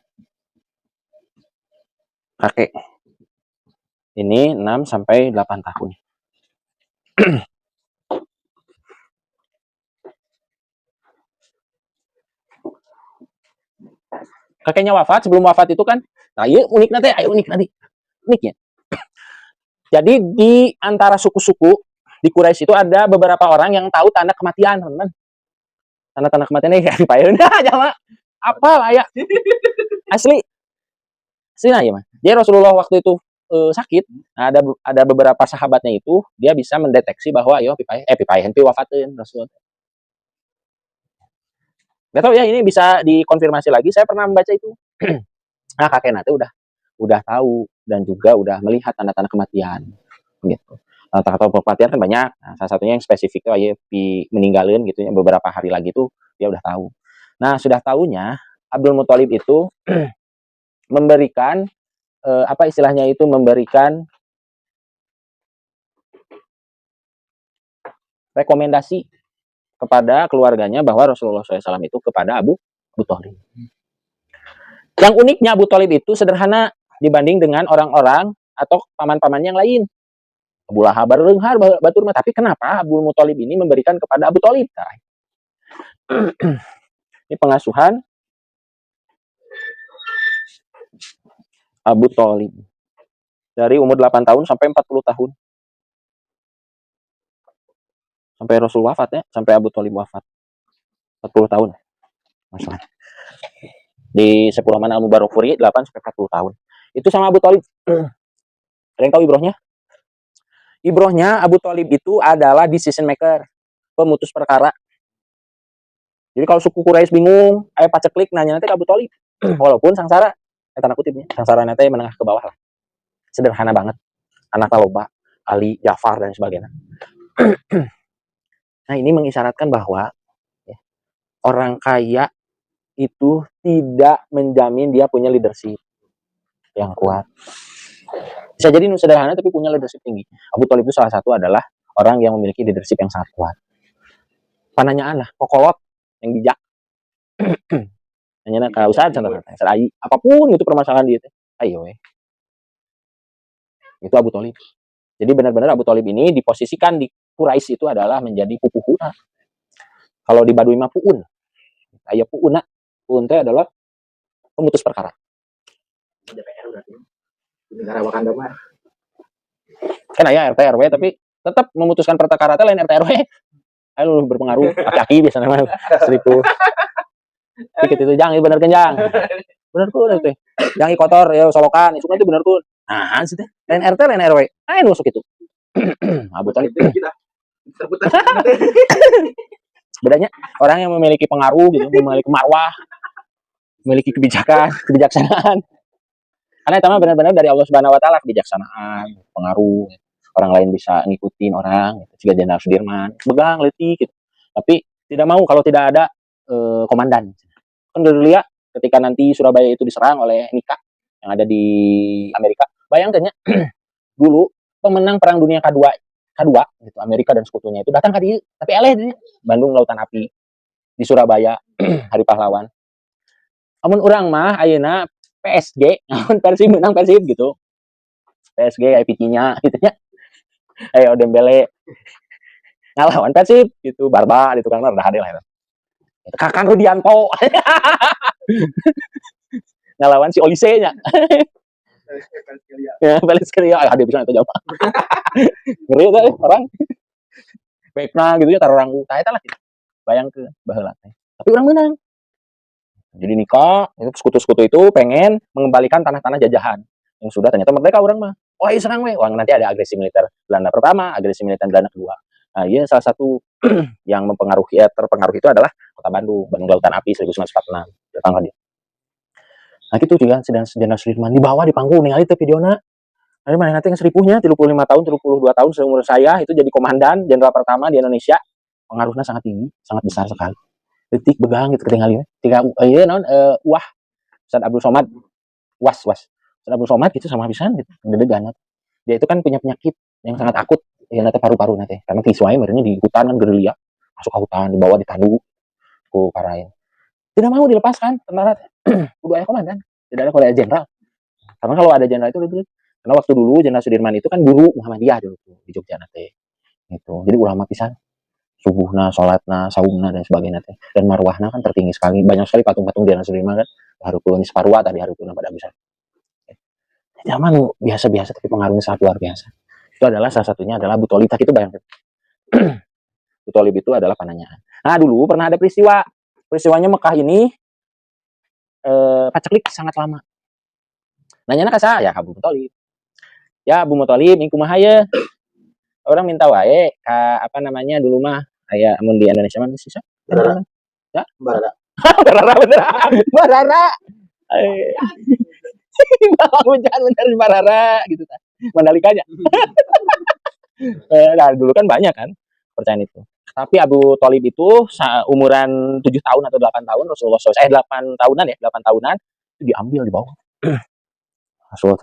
kakek. Ini 6 sampai 8 tahun. Kakeknya wafat, sebelum wafat itu kan, nah iya unik nanti. Uniknya. Jadi di antara suku-suku di Quraisy itu ada beberapa orang yang tahu tanda kematian, teman-teman. Tanda-tanda kematiannya ya dipayeun aja, apa lah ya. Asli. Nah ya, mah. Dia Rasulullah waktu itu sakit, nah, ada beberapa sahabatnya itu dia bisa mendeteksi bahwa yo pipayen wafateun Rasul. Gak tahu ya, ini bisa dikonfirmasi lagi. Saya pernah membaca itu. Nah, kakek nanti udah tahu dan juga udah melihat tanda-tanda kematian. Gitu. Tanda-tanda kematian kan banyak. Nah, salah satunya yang spesifik itu ya meninggalin gitu ya, beberapa hari lagi tuh dia udah tahu. Nah, sudah tahunya Abdul Muthalib itu memberikan apa istilahnya itu, memberikan rekomendasi kepada keluarganya bahwa Rasulullah SAW itu kepada Abu Thalib. Yang uniknya Abu Thalib itu sederhana dibanding dengan orang-orang atau paman-paman yang lain. Abu Lahab berenghar batur mah, tapi kenapa Abu Muthalib ini memberikan kepada Abu Thalib? Ini pengasuhan Abu Thalib dari umur 8 tahun sampai 40 tahun. Sampai Rasul wafat ya, sampai Abu Thalib wafat. 40 tahun. Masalah. Di Sepuluh Mana Al-Mubarakfuri 8 sampai 40 tahun. Itu sama Abu Thalib. Ada yang tahu ibrohnya? Ibrohnya Abu Thalib itu adalah decision maker, pemutus perkara. Jadi kalau suku Quraisy bingung, ayo paceklik nanya nanti ke Abu Thalib. Walaupun sangsara, tanda kutipnya, sangsara nanti menengah ke bawah lah. Sederhana banget. Anak loba, Ali, Ja'far dan sebagainya. Nah, ini mengisyaratkan bahwa ya, orang kaya itu tidak menjamin dia punya leadership yang kuat. Bisa jadi sederhana tapi punya leadership tinggi. Abu Thalib itu salah satu adalah orang yang memiliki leadership yang sangat kuat. Pananyaan lah, kokolot yang bijak. Hanya ke usaha contohnya, apapun itu permasalahan dia, ayo itu Abu Thalib. Jadi benar-benar Abu Thalib ini diposisikan di Quraisy itu adalah menjadi pupuhuna. Kalau di Baduy mah puun, ayah puuna, puun itu adalah pemutus perkara. DPR berarti negara Wakanda mah Kan ayah RT RW tapi tetap memutuskan perkara lain RT RW. Ayo lu berpengaruh, aki-aki biasanya mah seribu. Dikit itu jangan bener kenjang. Bener tuh itu. Jangan kotor ya solokan, itu kan itu bener tuh. Nah, sih teh. Lain RT lain RW. Ayo masuk itu. Abu Thalib kita. Bedanya orang yang memiliki pengaruh gitu, memiliki marwah, memiliki kebijaksanaan. Karena itu mah benar-benar dari Allah Subhanahu wa taala, kebijaksanaan, pengaruh. Orang lain bisa ngikutin orang, gitu. Juga Jenderal Sudirman, pegang letih gitu. Tapi tidak mau kalau tidak ada komandan. Kan gerilya ketika nanti Surabaya itu diserang oleh Nika yang ada di Amerika. Bayangkan ya, dulu pemenang Perang Dunia kedua gitu, Amerika dan sekutunya itu datang ke dia, tapi eleh dia. Bandung Lautan Api di Surabaya Hari Pahlawan. Amun orang mah ayeuna PSG, amun Persib menang Persib gitu. PSG IPT-nya gitu ya. Ayo Dembele ngalawan Persib gitu, Barba gitu kan udah ada lah. Kakang Rudianto ngalawan si Olise-nya. Ya, balik sekali ya, ada bisa itu jawab. Ngeri tuh orang. Baikna gitu ya taruh orang utah eta lah gitu. Bayang ke baheula teh. Tapi orang menang. Jadi nikah, itu sekutu-sekutu itu pengen mengembalikan tanah-tanah jajahan yang sudah ternyata merdeka orang mah. Wah, iya serang weh. Wah, nanti ada agresi militer Belanda pertama, agresi militer Belanda kedua. Nah, iya salah satu yang mempengaruhi terpengaruh itu adalah Kota Bandung, Bandung Lautan Api 1946. Datang dia. Nah, gitu juga sedang Jenderal Sudirman di bawah di panggung ningali teh videona. Ada mana nanti yang seripuhnya 35 tahun, 32 tahun seumur saya itu jadi komandan jenderal pertama di Indonesia. Pengaruhnya sangat tinggi, sangat besar sekali. Detik begang gitu ketinggalan tiga iya non wah Ustaz Abdul Somad was Ustaz Abdul Somad gitu sama pisan gitu dedegan dia itu kan punya penyakit yang sangat akut ya nanti paru-paru nanti karena visualnya merenya di hutan kan gerilya masuk ke hutan dibawa ditandu ke Karain tidak mau dilepaskan tentara udah ayah komandan tidak ada kalau ada jenderal karena kalau ada jenderal itu karena waktu dulu Jenderal Sudirman itu kan guru Muhammadiyah dulu di Jogja nanti gitu jadi ulama pisan subuhna, sholatna, saumna dan sebagainya teh. Dan marwahna kan tertinggi sekali. Banyak sekali patung-patung di Anas Sudirman kan. Harupun Separua tadi harupun pada bisa. Zaman biasa-biasa tapi pengaruhnya sangat luar biasa. Itu adalah salah satunya adalah Abu Thalib. Itu bayangkan. Abu Thalib itu adalah pananyaan. Nah dulu pernah ada peristiwa. Peristiwanya Mekah ini paceklik sangat lama. Nanya ke saya, ya Abu Thalib. Ya Abu Thalib, ini kumaha ya? Orang minta wae, apa namanya dulu mah kayak amun di Indonesia mana sih? Barara. Ya? Barara. Barara bener. Barara. Hujan bener Barara gitu kan. Mandalikanya. Nah, dulu kan banyak kan percayaan itu. Tapi Abu Thalib itu umuran 7 tahun atau 8 tahun Rasulullah SAW 8 tahunan ya, 8 tahunan itu diambil di bawah. Rasulullah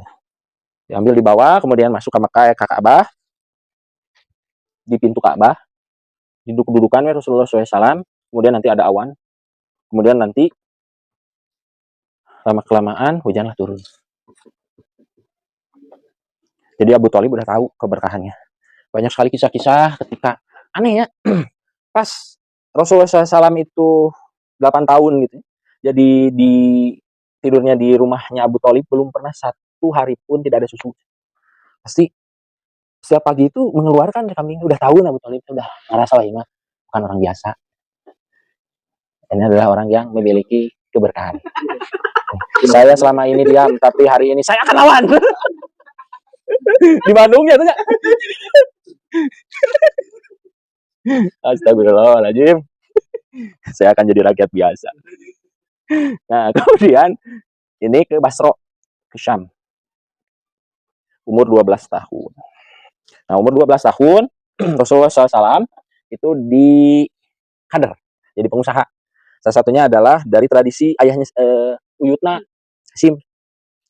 diambil di bawah kemudian masuk ke Mekah ke Ka'bah di pintu Ka'bah duduk-dudukan ya Rasulullah SAW kemudian nanti ada awan kemudian nanti lama-kelamaan hujanlah turun jadi Abu Thalib udah tahu keberkahannya banyak sekali kisah-kisah ketika aneh ya pas Rasulullah SAW itu 8 tahun gitu jadi di tidurnya di rumahnya Abu Thalib belum pernah satu hari pun tidak ada susu pasti setiap pagi itu mengeluarkan kambing udah tahu Abu Thalib udah ngerasa lah ya bukan orang biasa ini adalah orang yang memiliki keberkahan saya selama ini diam tapi hari ini saya akan lawan di Bandung ya tuh Astagfirullahaladzim saya akan jadi rakyat biasa nah kemudian ini ke Basro ke Syam umur 12 tahun nah umur 12 tahun Rasulullah SAW itu di kader jadi pengusaha salah satunya adalah dari tradisi ayahnya Uyutna Hasim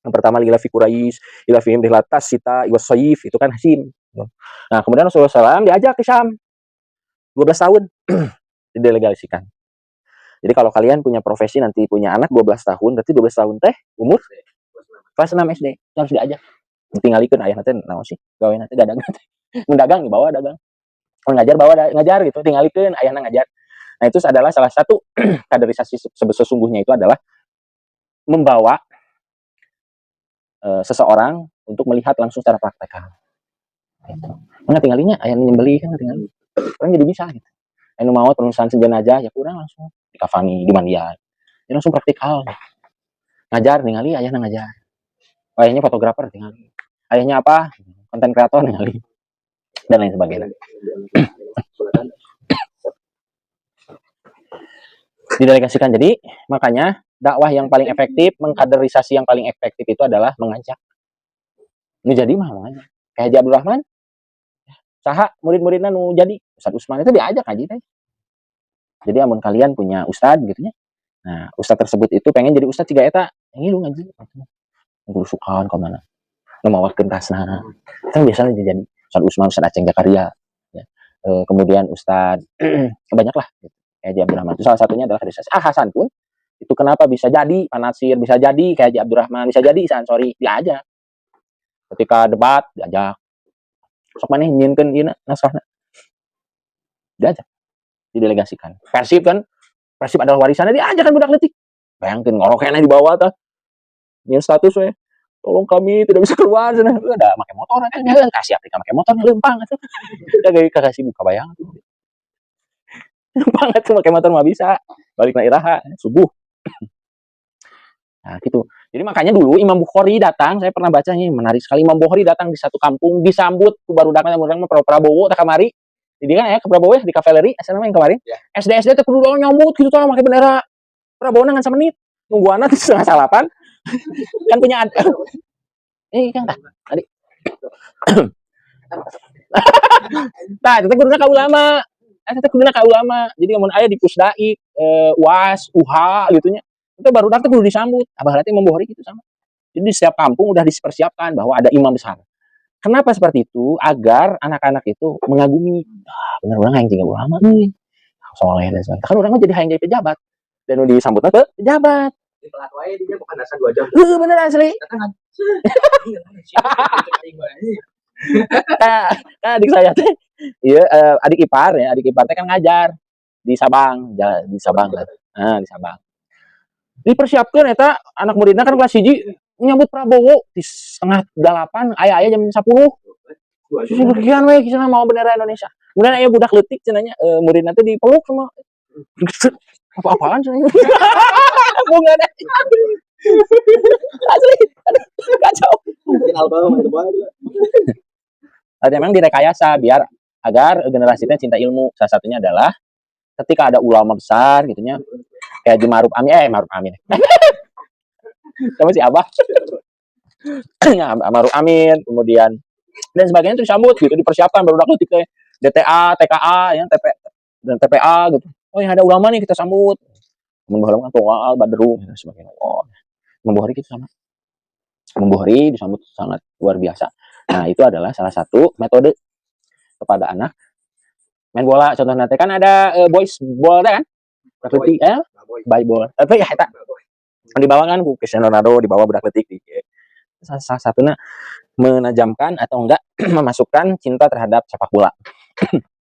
yang pertama Lila fi Quraisy Lila fi Rihlatas Sita Iwas Soyif itu kan Hasim nah kemudian Rasulullah SAW diajak ke Syam 12 tahun didelegasikan jadi kalau kalian punya profesi nanti punya anak 12 tahun berarti 12 tahun teh umur kelas 6 SD harus diajak ditinggalikeun ayah nanti naon sih gawe nanti dagang mendagang bawa dagang ngajar bawa ngajar gitu tinggalikeun ayahna ngajar nah itu adalah salah satu kaderisasi sesungguhnya itu adalah membawa seseorang untuk melihat langsung secara praktekal gitu. Mana tinggalinya ayah nyembeli kan tinggal orang jadi bisa gitu anu mau penulisan jenazah ya kurang langsung dikafani di mandian ya langsung praktikal ngajar ningali ayahna ngajar ayahnya fotografer ningali ayahnya apa konten kreator ningali dan lain sebagainya didelegasikan jadi makanya dakwah yang paling efektif mengkaderisasi yang paling efektif itu adalah mengajak ini jadi mah mengajak kayak Haji Abdul Rahman saha murid-muridnya nu jadi Ustaz Usman itu diajak ngaji teh Jadi amun kalian punya ustad gitu nya. Nah, ustad tersebut itu pengen jadi ustad ciga eta, yang lu ngaji. Berusukan ke mana? Nu mawakeun tasna. Kan biasanya jadi Ustad Usman, Ustad Aceng Zakaria, ya. Kemudian Ustad banyak lah gitu. Kayak Haji Abdurrahman. Itu salah satunya adalah hadis Hasan pun itu kenapa bisa jadi Panasir, bisa jadi kayak Haji Abdurrahman, bisa jadi Isa Ansori, diajak. Ketika debat diajak. Sok maneh nyieunkeun ieu naskahna. Diajak, didelegasikan. Persib kan, Persib adalah warisannya diajak kan budak leutik. Bayangkeun ngorokena di bawah tah. Nyiun status we. Tolong kami tidak bisa keluar sana. Udah pakai motor kan kasih Afrika pakai motor lempang. Udah kayak kasih buka bayang. Banget tuh pakai motor mah bisa. Balik na iraha subuh. Nah, gitu. Jadi makanya dulu Imam Bukhari datang, saya pernah bacanya menarik sekali. Imam Bukhari datang di satu kampung disambut ku barudak mah Prabowo tak kamari. Jadi kan ya ke Prabowo ya di kavaleri, asal nama yang kemarin. Yeah. SD teh kudu nyambut gitu tah make bendera Prabowo ngan semenit. Nungguanna 7:30. Kan punya kan tah. Tadi. Tah, itu kuduna ka ulama. Eta kuduna ka ulama. Jadi mun aya di Pusdai, UAS, UHA gitu nya. Itu baru datang kudu disambut. Abah berarti Imam Bukhari gitu sama. Jadi di setiap kampung udah dipersiapkan bahwa ada imam besar. Kenapa seperti itu? Agar anak-anak itu mengagumi. Ah, bener orang yang jadi ulama nih. Soleh dan sebagainya. Kan orang mah jadi hayang jadi pejabat. Dan udah disambut apa? Pejabat. Di pelat wae dia bukan dasar 2 jam. Bener asli. Adik saya teh, iya adik ipar ya, adik ipar teh kan ngajar di Sabang, di Sabang kan. Nah, di Sabang. Dipersiapkan eta anak muridnya kan kelas 1 nyambut Prabowo di 7:30 aya jam 10. Sekian we kisana mau bendera Indonesia. Kemudian aya budak leutik cenanya muridna teh dipeluk sama apa-apaan cenanya. Bunga deh. Asli. Kacau. Kenal banget itu banget. Ada memang direkayasa biar agar generasi itu cinta ilmu. Salah satunya adalah ketika ada ulama besar gitunya kayak Haji Ma'ruf Amin. Sama si Abah. Ya, Ma'ruf Amin, kemudian dan sebagainya itu disambut gitu, dipersiapkan baru leutik teh DTA, TKA ya, dan TPA gitu. Oh, yang ada ulama nih kita sambut. Mun kan Toal, Badru dan sebagainya. Oh, Membuhari gitu sama. Membuhari disambut sangat luar biasa. Nah, itu adalah salah satu metode kepada anak main bola. Contohnya kan ada boys ball kan? Atletik by ball. Apa ya eta? Di bawah kan Cristiano Ronaldo di bawah budak letik di salah satunya menajamkan atau enggak memasukkan cinta terhadap sepak bola.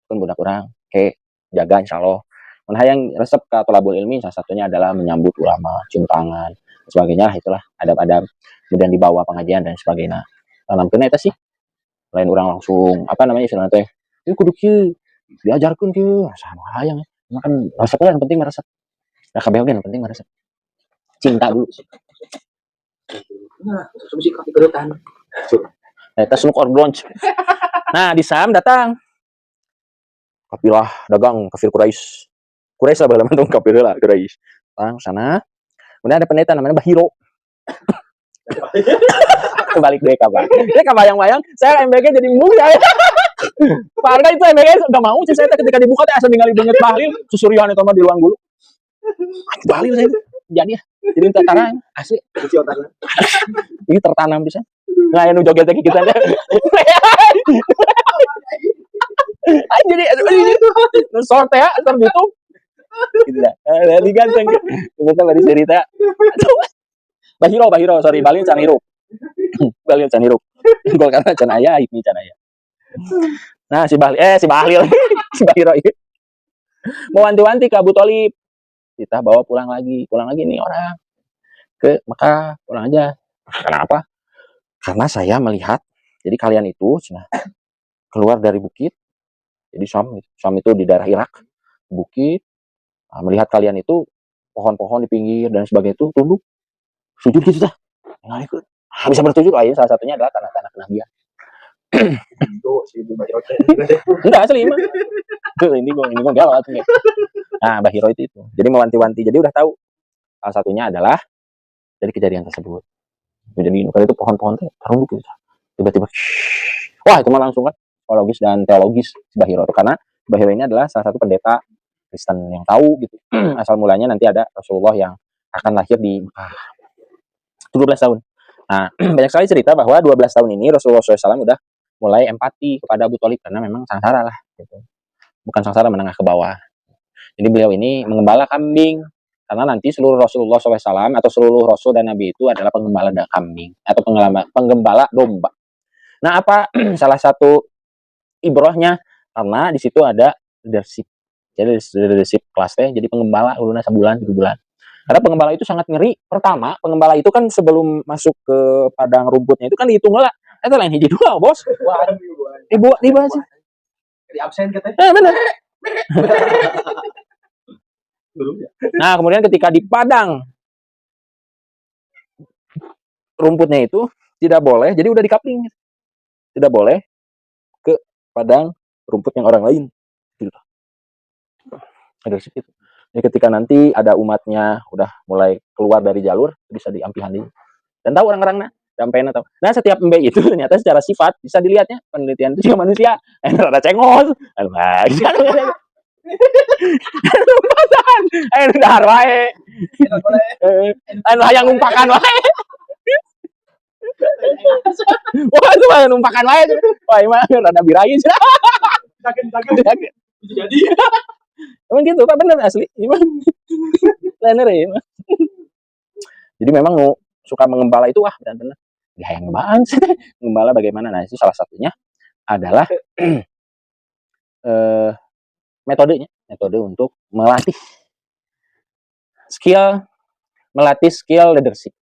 Pun budak orang kayak jaga insyaallah. Mun hayang resep ka tolabul ilmi salah satunya adalah menyambut ulama, cium tangan, sebagainya itulah adab-adab. Kemudian dibawa pengajian dan sebagainya. Tanamkeun eta sih. Lain orang langsung apa namanya istilahna teh. Ieu kudu kieu. Diajarkeun kieu. Sama hayang. Kan resepnya yang penting resep. Nah, kabeh oge yang penting resep. Cinta dulu. Nah, solusi kaki kerutan. Eta suluk orblonch. Nah, di Sam datang. Kapilah dagang kafir Quraisy. Quraisy lah bagaimana tuh kafir lah Quraisy. Datang sana. Kemudian ada pendeta namanya Bahiro. Kembali deh kabar. Dia kabayang-bayang, saya MBG jadi mung ya. Parah itu MBG enggak mau sih saya ketika dibuka teh asal ningali banget bahlil, susurian eta mah di ruang guru. Bahlil saya jadi jadi tentara asli. Ini tertanam bisa. Nah, yang joget lagi kita deh. Jadi sorte ya, asal gitu. Gitu lah. Jadi ganteng. Kita bari cerita. Bahiro, sorry, Balin can hirup. Balin can hirup. Gol karena can aya, ini can aya. Nah, si Bahlil. Si Bahiro ini. Mau wanti-wanti ke Abu Thalib. Kita bawa pulang lagi nih orang ke Mekah, pulang aja. Kenapa? Karena saya melihat, jadi kalian itu keluar dari bukit, jadi Syam itu di daerah Irak, bukit, melihat kalian itu pohon-pohon di pinggir dan sebagainya itu tunduk, sujud gitu dah. Bisa bersujud, salah satunya adalah tanah-tanah kenabian. Enggak asli mah. Ini gue galau tuh. Nah, Bahiro itu. Jadi mewanti-wanti. Jadi udah tahu. Salah satunya adalah dari kejadian tersebut. Jadi kalau itu pohon-pohon teh terunduk gitu. Tiba-tiba wah, itu mah langsung kan psikologis dan teologis Bahiro itu karena Bahiro ini adalah salah satu pendeta Kristen yang tahu gitu. Asal mulanya nanti ada Rasulullah yang akan lahir di Mekah 17 tahun. Nah, banyak sekali cerita bahwa 12 tahun ini Rasulullah SAW udah mulai empati kepada Abu Thalib karena memang sengsara lah gitu. Bukan sengsara menengah ke bawah. Jadi beliau ini mengembala kambing karena nanti seluruh Rasulullah SAW atau seluruh Rasul dan Nabi itu adalah penggembala kambing atau penggembala domba. Nah, apa salah satu ibrohnya karena di situ ada leadership. Jadi leadership kelas teh jadi penggembala uluna sebulan 3 bulan. Karena penggembala itu sangat ngeri. Pertama, penggembala itu kan sebelum masuk ke padang rumputnya itu kan dihitung lah. Itu lain hiji dua, Bos. Ibu dibahas. Di absen katanya. Benar. Nah, kemudian ketika di padang rumputnya itu tidak boleh, jadi udah dikapling. Tidak boleh ke padang rumput yang orang lain. Gitu. Ada itu. Jadi ketika nanti ada umatnya udah mulai keluar dari jalur, bisa diampihan dulu. Dan tahu orang-orangnya, sampai tahu. Nah, setiap embe itu ternyata secara sifat bisa dilihatnya penelitian itu juga manusia. Rada cengos, dahar wae. Hayang ngumpakan wae. Wah, itu mah numpakan wae. Wah, emang rada birahi sih. Sakit. Jadi emang gitu, Pak, bener asli. Lainer ya. Jadi memang suka mengembala itu wah benar-benar hayang banget. Mengembala bagaimana? Nah, itu salah satunya adalah metode untuk melatih skill leadership.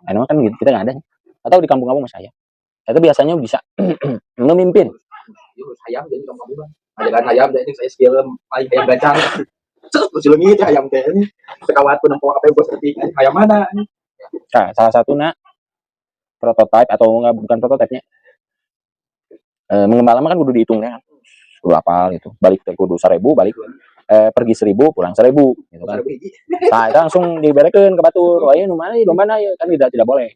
Karena kan gitu, kita nggak ada. Atau di kampung-kampung mas saya. Itu biasanya bisa memimpin. ayam jadi kamu bang. Ajaran ayam jadi saya skill ayam gacang. Terus lagi itu ayam teh ini. Sekawat pun nampak apa yang bos seperti ayam mana? Nah, salah satu prototype atau enggak bukan prototipenya. Mengembala kan kudu dihitungnya kan. Kudu apal gitu. Balik ke kudu 1000 balik pergi 1000 pulang 1000 gitu kan. Nah, itu langsung diberekeun ke batur. Wah, nu mana dombana ya kan tidak boleh.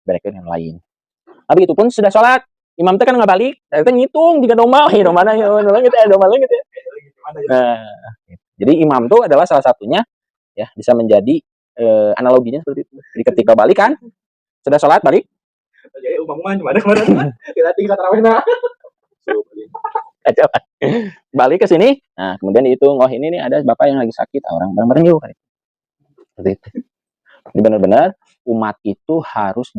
Berekeun yang lain. Tapi itu pun sudah sholat. Imam teh kan nggak balik, itu ngitung jika domba, ya domba gitu ya, domba gitu ya. Nah, jadi imam tuh adalah salah satunya ya bisa menjadi analoginya seperti itu. Jadi ketika balik kan, sudah sholat balik. Jadi umum-umum gimana? Kita tinggal tarawihna. Balik ke sini, nah kemudian dihitung, oh ini nih ada bapak yang lagi sakit, orang bareng-bareng yuk. Seperti itu. Jadi benar-benar umat itu harus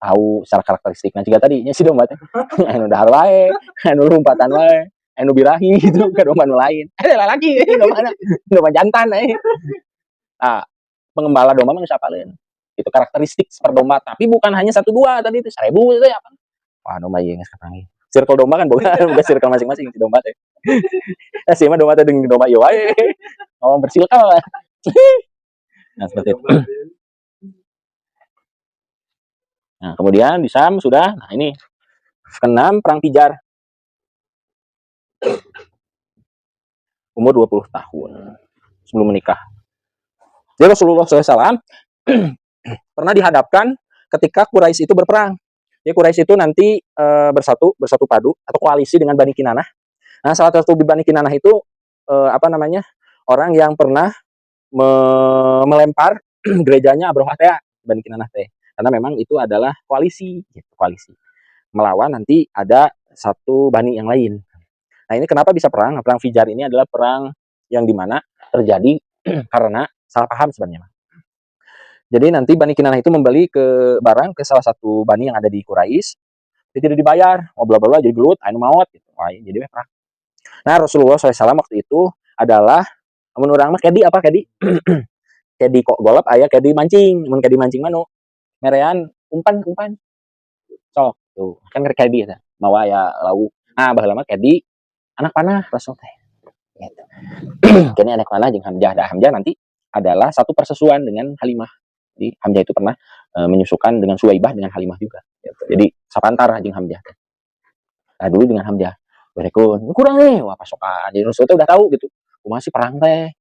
tahu secara karakteristiknya jika tadinya si domba teh anu dahar wae, anu lompatan wae, anu birahi gitu ke domba nu lain. Ada lagi domba jantan Ah, pengembala domba mah geus apaleun. Itu karakteristik per domba, tapi bukan hanya 1 2 tadi itu 1000 itu ya. Wah, domba ieu geus kapanggih. Circle domba kan bukan circle masing-masing si domba teh. Si mah domba teh dengan domba ieu wae. Oh, bersirkel. Nah, seperti itu. Nah, kemudian di Sam sudah, nah ini ke-6 perang Pijar. Umur 20 tahun sebelum menikah. Jadi Rasulullah SAW pernah dihadapkan ketika Quraisy itu berperang. Jadi Quraisy itu nanti bersatu padu atau koalisi dengan Bani Kinanah. Nah, salah satu Bani Kinanah itu orang yang pernah melempar gerejanya Abrohah teh, Bani Kinanah teh. Karena memang itu adalah koalisi melawan nanti ada satu bani yang lain. Nah, ini kenapa bisa perang? Perang Fijar ini adalah perang yang dimana terjadi karena salah paham sebenarnya. Jadi nanti Bani Kinanah itu membeli barang ke salah satu bani yang ada di Quraisy, dia tidak dibayar, bla jadi gelut, anu maut gitu. Wah, jadi perang. Nah, Rasulullah SAW waktu itu adalah menurut orang mah kedi kedi kok golap aya kedi mancing, mun kedi mancing mah merean umpan sok tuh kan kedi ya mawa ya lauk. Nah, baheula mah kedi anak panah Rasul teh gitu. Kini anak panah jeung Hamzah. Hamzah nanti adalah satu persesuaian dengan Halimah. Jadi Hamzah itu pernah menyusukan dengan Suwaibah dengan Halimah juga gitu. Jadi sapantar jeung Hamzah. Nah, dulu dengan Hamzah berekun kurang nih, wah pasokan. Jadi Rasul udah tahu gitu. Kumaha sih perang teh.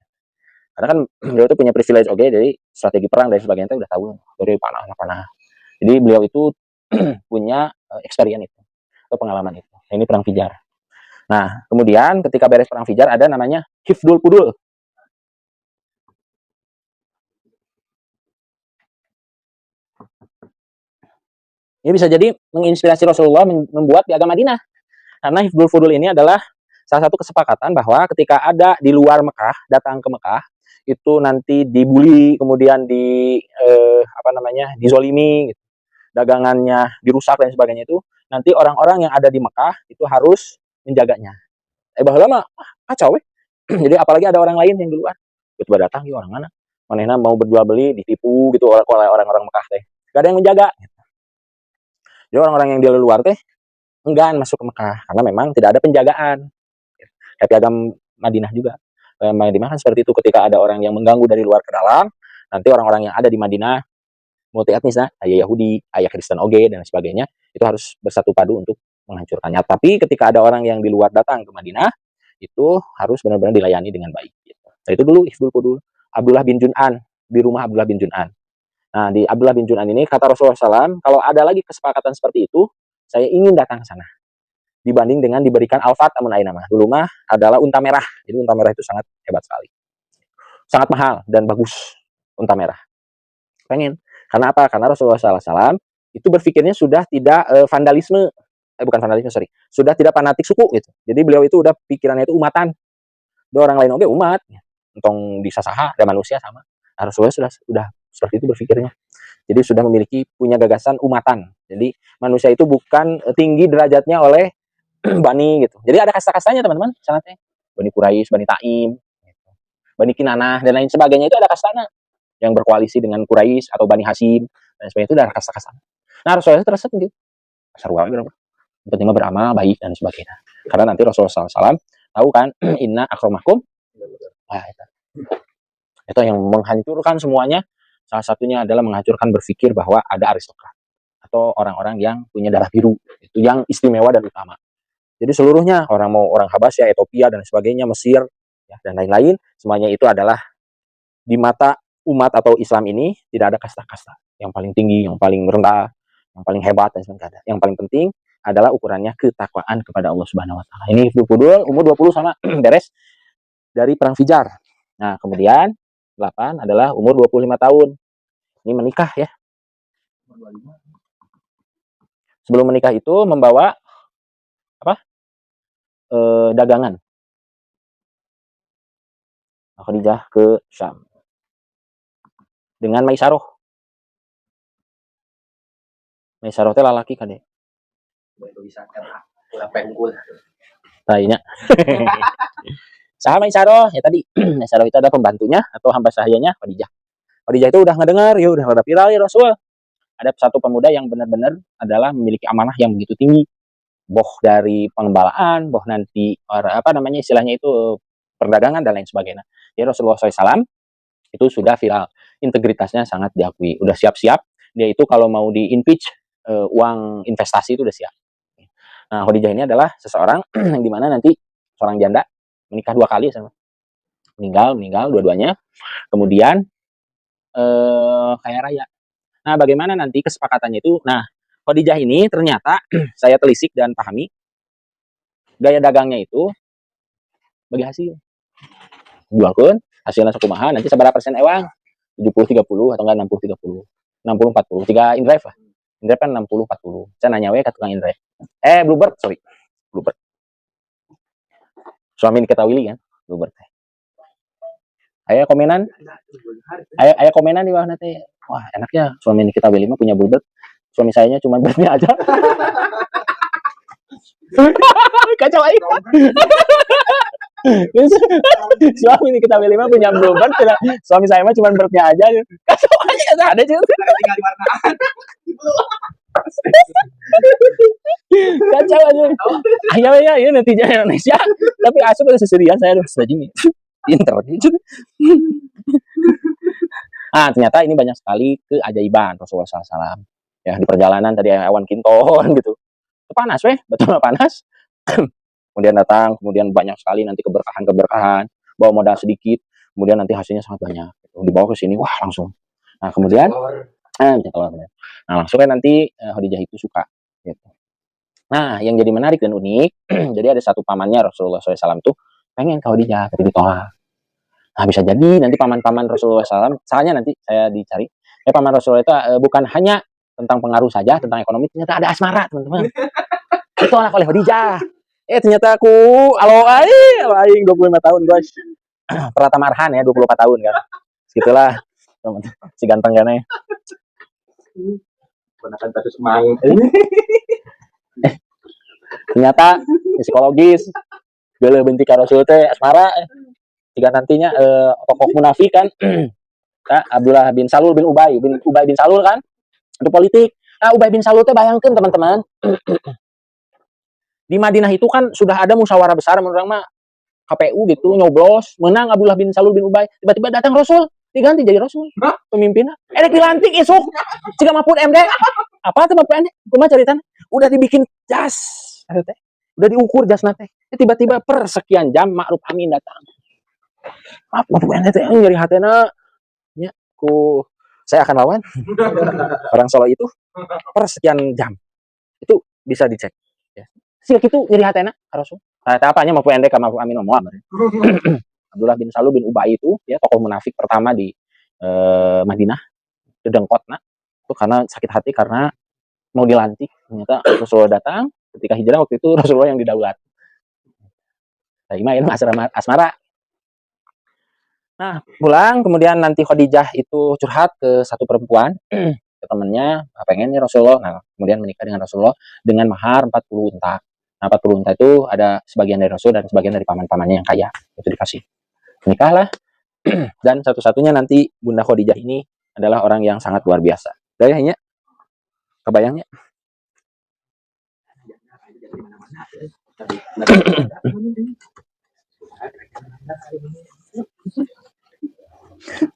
Karena kan beliau itu punya privilege jadi strategi perang dan sebagainya udah tahu dari panah. Jadi beliau itu punya experience itu atau pengalaman itu. Nah, ini perang Fijar. Nah, kemudian ketika beres perang Fijar ada namanya Hifdul Fudul. Ini bisa jadi menginspirasi Rasulullah membuat piagam Madinah. Karena Hifdul Fudul ini adalah salah satu kesepakatan bahwa ketika ada di luar Mekah, datang ke Mekah, itu nanti dibully, kemudian dizolimi, gitu, dagangannya dirusak dan sebagainya itu, nanti orang-orang yang ada di Mekah itu harus menjaganya. Bahwa lama kacau weh. Jadi apalagi ada orang lain yang di luar. Tiba datang ya orang mana? Manehna mau berjual beli ditipu gitu oleh orang-orang Mekah teh. Gak ada yang menjaga. Jadi orang-orang yang di luar teh enggan masuk ke Mekah karena memang tidak ada penjagaan. Kayak piagam Madinah juga. Madinah kan seperti itu, ketika ada orang yang mengganggu dari luar ke dalam, nanti orang-orang yang ada di Madinah multi etnis, ayah Yahudi, ayah Kristen oge dan sebagainya, itu harus bersatu padu untuk menghancurkannya. Tapi ketika ada orang yang di luar datang ke Madinah, itu harus benar-benar dilayani dengan baik. Gitu. Nah itu dulu Hifdul Fudul. Abdullah bin Jun'an, di rumah Abdullah bin Jun'an. Nah di Abdullah bin Jun'an ini kata Rasulullah SAW, kalau ada lagi kesepakatan seperti itu, saya ingin datang ke sana. Dibanding dengan diberikan alfat amun aina mah. Dulu mah adalah unta merah. Jadi unta merah itu sangat hebat sekali. Sangat mahal dan bagus unta merah. Pengen. Karena apa? Karena Rasulullah SAW itu berpikirnya sudah tidak vandalisme. Bukan vandalisme, sorry. Sudah tidak fanatik suku gitu. Jadi beliau itu udah pikirannya itu umatan. Ada orang lain oke umat. Untung disasaha, ada manusia sama. Nah, Rasulullah sudah seperti itu berpikirnya. Jadi sudah memiliki punya gagasan umatan. Jadi manusia itu bukan tinggi derajatnya oleh Bani gitu. Jadi ada kasta-kastanya teman-teman, sangatnya. Bani Quraisy, Bani Taim, gitu. Bani Kinanah dan lain sebagainya itu ada kastanya yang berkoalisi dengan Quraisy atau Bani Hashim dan sebagainya itu ada kasta-kasta. Nah Rasulullah terasa gitu. Sarwa gitu. Penting beramal baik dan sebagainya. Karena nanti Rasulullah SAW tahu kan inna akramakum. Nah, itu yang menghancurkan semuanya. Salah satunya adalah menghancurkan berpikir bahwa ada aristokrat atau orang-orang yang punya darah biru. Itu yang istimewa dan utama. Jadi seluruhnya orang mau orang Habasya, Ethiopia dan sebagainya, Mesir ya, dan lain-lain, semuanya itu adalah di mata umat atau Islam ini tidak ada kasta-kasta. Yang paling tinggi, yang paling rendah, yang paling hebat dan sebagainya. Yang paling penting adalah ukurannya ketakwaan kepada Allah Subhanahu wa taala. Ini Fudul umur 20 sama beres dari perang Fijar. Nah, kemudian 8 adalah umur 25 tahun. Ini menikah ya. Sebelum menikah itu membawa apa? Dagangan. Khadijah ke Syam dengan Maisaroh. Maisaroh teh lalaki kan deh. Lainnya. Saha Maisaroh ya tadi. Maisaroh itu ada pembantunya atau hamba sahayanya Khadijah. Khadijah itu udah ngedengar, ya udah rada viral ya Rasul. Ada satu pemuda yang benar-benar adalah memiliki amanah yang begitu tinggi. Boh dari pengembalaan, boh nanti apa namanya istilahnya itu perdagangan dan lain sebagainya. Jadi Rasulullah SAW itu sudah viral, integritasnya sangat diakui, udah siap-siap. Dia itu kalau mau di-impeach uang investasi itu udah siap. Nah, Khadijah ini adalah seseorang yang dimana nanti seorang janda menikah 2 kali sama meninggal dua-duanya. Kemudian kaya raya. Nah, bagaimana nanti kesepakatannya itu? Nah, Khadijah ini ternyata saya telisik dan pahami gaya dagangnya itu bagi hasil. Jualkeun hasilnya sakumaha nanti seberapa persen ewang? 70-30 atau enggak 60-30. 60-40. 3 indrive lah. Indrive kan 60-40. Saya nanya we ke tukang indrive. Bluebird, sorry. Bluebird. Suami diketahui kan? Bluebird. Aya komenan? Aya komenan di bawah nanti. Wah, enaknya suami kita Willy mah punya Bluebird. Suami sayanya cuma birdnya aja. Kacau aja. Suami ini kita Willy mah punya Bluebird. Suami saya mah cuma birdnya aja. Kacau aja. Ada juga. Kacau aja. Akhirnya ya netizen Indonesia. Tapi asup ada seserian saya harus ini. Pinter gitu. Ternyata ini banyak sekali keajaiban Rasulullah SAW. Ya, di perjalanan tadi awan kinton gitu. Panas weh, betul panas. Kemudian datang, kemudian banyak sekali nanti keberkahan, bawa modal sedikit, kemudian nanti hasilnya sangat banyak. Dibawa ke sini, wah langsung. Nah, kemudian nah langsung kan nanti Khadijah itu suka gitu. Nah, yang jadi menarik dan unik, jadi ada satu pamannya Rasulullah SAW tuh pengen ke Khadijah, tapi ditolak. Nah, bisa jadi nanti paman-paman Rasulullah SAW, soalnya nanti saya dicari, ya paman Rasulullah itu bukan hanya tentang pengaruh saja, tentang ekonomi, ternyata ada asmara, teman-teman. Ditolak oleh Khadijah. Ternyata aku, alo aing 25 tahun, guys. Pratama Arhan ya, 24 tahun kan. Segitulah, si ganteng kan ya. Gunakan kasus mang. Ternyata psikologis, bela benci ka Rasul teh asmara. Jika nantinya tokoh munafik kan, Abdullah bin Salul bin Ubay bin Salul kan, itu politik. Nah, Ubay bin Salul teh bayangkan teman-teman, di Madinah itu kan sudah ada musyawarah besar menurut mah KPU gitu nyoblos menang Abdullah bin Salul bin Ubay, tiba-tiba datang Rasul diganti jadi Rasul pemimpinnya dilantik esok jika Mahfud MD apa tuh Mahfud MD cuma ceritaan udah dibikin jas udah diukur jas nate tiba-tiba per sekian jam Ma'ruf Amin datang Mahfud MD teh nyeri hatena ya ku saya akan lawan orang Solo itu per sekian jam itu bisa dicek ya. Sih itu nyeri hatena Rasul nah apanya Mahfud MD sama Mahfud Amin ngomong Abdullah bin Salul bin Ubay itu ya tokoh munafik pertama di Madinah dedengkot nah itu karena sakit hati karena mau dilantik ternyata Rasulullah datang ketika hijrah waktu itu Rasulullah yang didaulat nah ini asmara nah pulang kemudian nanti Khadijah itu curhat ke satu perempuan ke temennya pengennya Rasulullah nah kemudian menikah dengan Rasulullah dengan mahar 40 unta nah 40 unta itu ada sebagian dari Rasul dan sebagian dari paman-pamannya yang kaya itu dikasih nikahlah dan satu-satunya nanti Bunda Khadijah ini adalah orang yang sangat luar biasa. Kayaknya kebayangnya.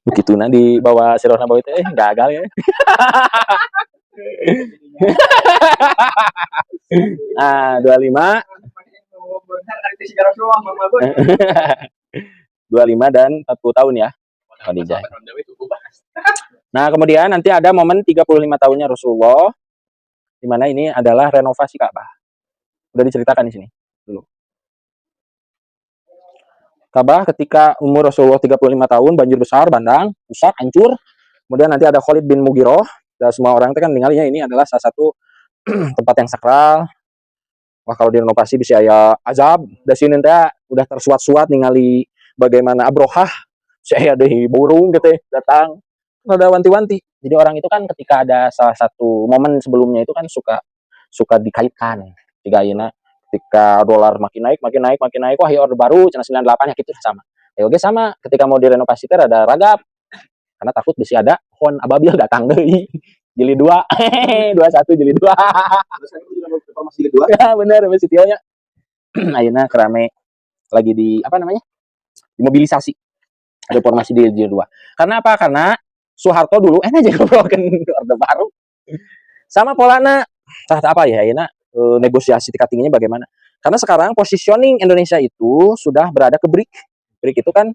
Begitu nanti bawa Sirah Nabawi itu gagal ya. Ah, 25 25 dan 40 tahun ya Khadijah. Nah, kemudian nanti ada momen 35 tahunnya Rasulullah di mana ini adalah renovasi Ka'bah. Udah diceritakan di sini dulu. Ka'bah ketika umur Rasulullah 35 tahun banjir besar, bandang, rusak, hancur. Kemudian nanti ada Khalid bin Mughirah. Dan semua orang itu kan dengarnya ini adalah salah satu tempat yang sakral. Wah kalau direnovasi bisa ya azab. Da sini teh udah tersuat-suat ningali bagaimana Abrohah saya ada burung gitu datang. Ada wanti-wanti. Jadi orang itu kan ketika ada salah satu momen sebelumnya itu kan suka dikaitkan. Jika ayeuna ketika dolar makin naik, wah ya order baru cina 98 ya gitu sama. Ya oke sama ketika mau direnovasi teh ada ragap karena takut bisa ada Hon Ababil datang deui. Jilid 2. 21 jilid 2. Ya bener masih tionya. Ayeuna kerame lagi di apa namanya? Dimobilisasi. Reformasi di jilid 2. Karena apa? Karena Soeharto dulu aja ngobrolkeun orde baru. Sama polana saat apa ya ayeuna negosiasi tingkat tingginya bagaimana? Karena sekarang positioning Indonesia itu sudah berada ke BRIC. BRIC itu kan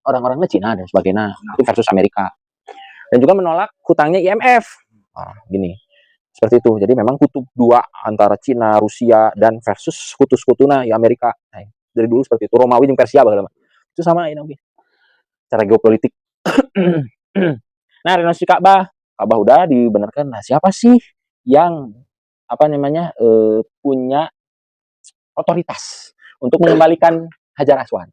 orang-orangnya Cina dan sebagainya itu versus Amerika dan juga menolak hutangnya IMF gini seperti itu jadi memang kutub dua antara Cina Rusia dan versus kutu-kutuna ya Amerika dari dulu seperti itu Romawi dan Persia bagaimana itu sama ini cara geopolitik nah renovasi Ka'bah udah dibenarkan nah siapa sih yang apa namanya punya otoritas untuk mengembalikan Hajar Aswad.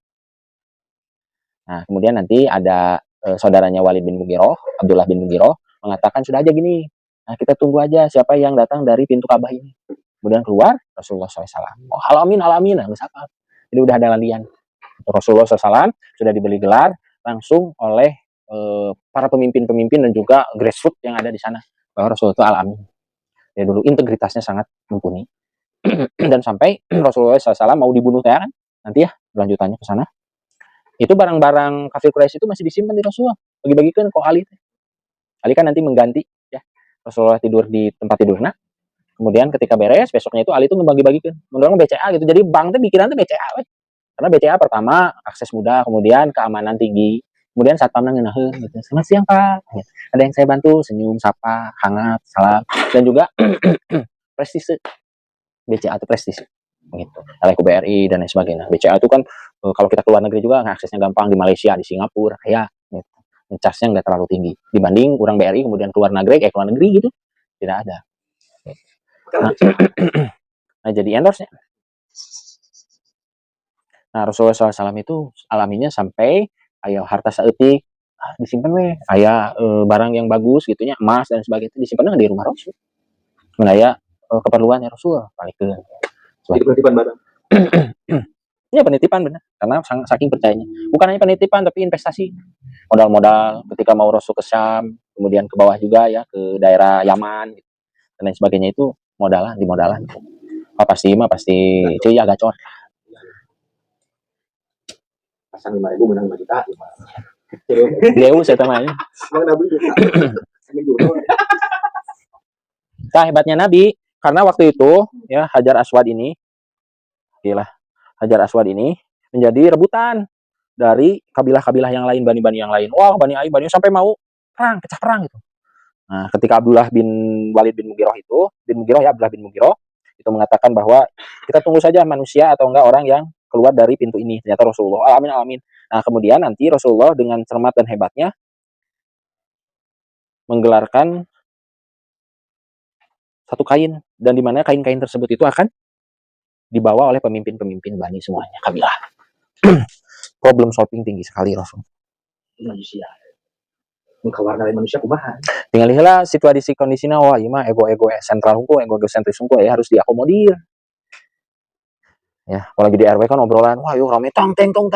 Nah, kemudian nanti ada saudaranya Walid bin Mughirah, Abdullah bin Mughirah, mengatakan sudah aja gini. Nah, kita tunggu aja siapa yang datang dari pintu Ka'bah ini. Kemudian keluar Rasulullah SAW. Oh, alamin, nah, apa? Jadi udah ada lalian. Rasulullah SAW sudah diberi gelar langsung oleh para pemimpin-pemimpin dan juga grassroots yang ada di sana. Bahwa Rasulullah itu alamin. Ya dulu integritasnya sangat mumpuni. Dan sampai Rasulullah SAW mau dibunuh ya kan? Nanti ya lanjutannya ke sana. Itu barang-barang kafir Quraisy itu masih disimpan di Rasulullah bagi-bagikan kok Ali kan nanti mengganti ya Rasulullah tidur di tempat tidurnya kemudian ketika beres besoknya itu Ali itu membagi-bagikan menurut BCA gitu jadi bank tuh bikinan tuh BCA karena BCA pertama akses mudah kemudian keamanan tinggi kemudian satpamnya ngeunaheun gitu selamat siang Pak ada yang saya bantu senyum sapa hangat salam dan juga prestise BCA itu prestis gitu. Teleku BRI dan lain sebagainya. BCA itu kan kalau kita keluar negeri juga aksesnya gampang di Malaysia, di Singapura, ya gitu. Charge-nya nggak terlalu tinggi dibanding orang BRI kemudian keluar negeri gitu tidak ada. Nah, nah jadi endorse-nya. Nah Rasulullah SAW itu alaminya sampai ayah harta saeutik disimpan weh, ayah barang yang bagus gitunya emas dan sebagainya disimpan di rumah Rasul. Menaya keperluannya Rasul balik ke penitipan barang. Ya penitipan benar karena saking percayanya bukan hanya penitipan tapi investasi modal-modal ketika mau Rasul ke Syam kemudian ke bawah juga ya ke daerah Yaman gitu. Dan lain sebagainya itu dimodalan pasti cuy ya gacor pasang 5.000 menang 5 juta Deus saya tamanya nah hebatnya Nabi karena waktu itu ya Hajar Aswad ini Hajar Aswad ini menjadi rebutan dari kabilah-kabilah yang lain, bani-bani yang lain. Wah, Bani Ai, Bani sampai mau perang, pecah perang gitu. Nah, ketika Abdullah bin Walid bin Mughirah Abdullah bin Mughirah itu mengatakan bahwa kita tunggu saja manusia atau enggak orang yang keluar dari pintu ini. Ternyata Rasulullah, alamin. Nah, kemudian nanti Rasulullah dengan cermat dan hebatnya menggelarkan satu kain dan di mana kain-kain tersebut itu akan dibawa oleh pemimpin-pemimpin Bani semuanya, kabilah. Problem solving tinggi sekali Rasul. Manusia. Mengkawarna manusia kumaha. Tinggal heula situasi kondisinya wah ieu mah ego sentral hukum, ego sentris hukum ya harus diakomodir. Ya, apalagi di RW kan obrolan, wah yuk rame tang teng tong.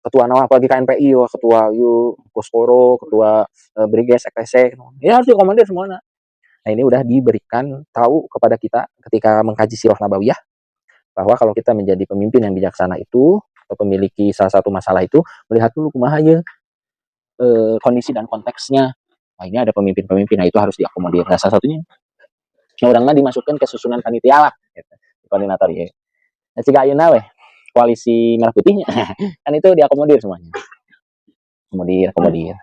Ketua nama apalagi KNPI, ketua yuk Poskoro, ketua Briges, EKSE, ya harus diakomodir semuanya. Nah ini udah diberikan tahu kepada kita ketika mengkaji sirah nabawiyah bahwa kalau kita menjadi pemimpin yang bijaksana itu atau memiliki salah satu masalah itu melihat dulu kumaha ya kondisi dan konteksnya. Nah ini ada pemimpin-pemimpin, nah itu harus diakomodir. Nah salah satunya orang mah dimasukkan ke susunan panitia lah, gitu. Koordinator ya. Nah jika ayeuna weh koalisi merah putihnya kan itu diakomodir semuanya. Akomodir.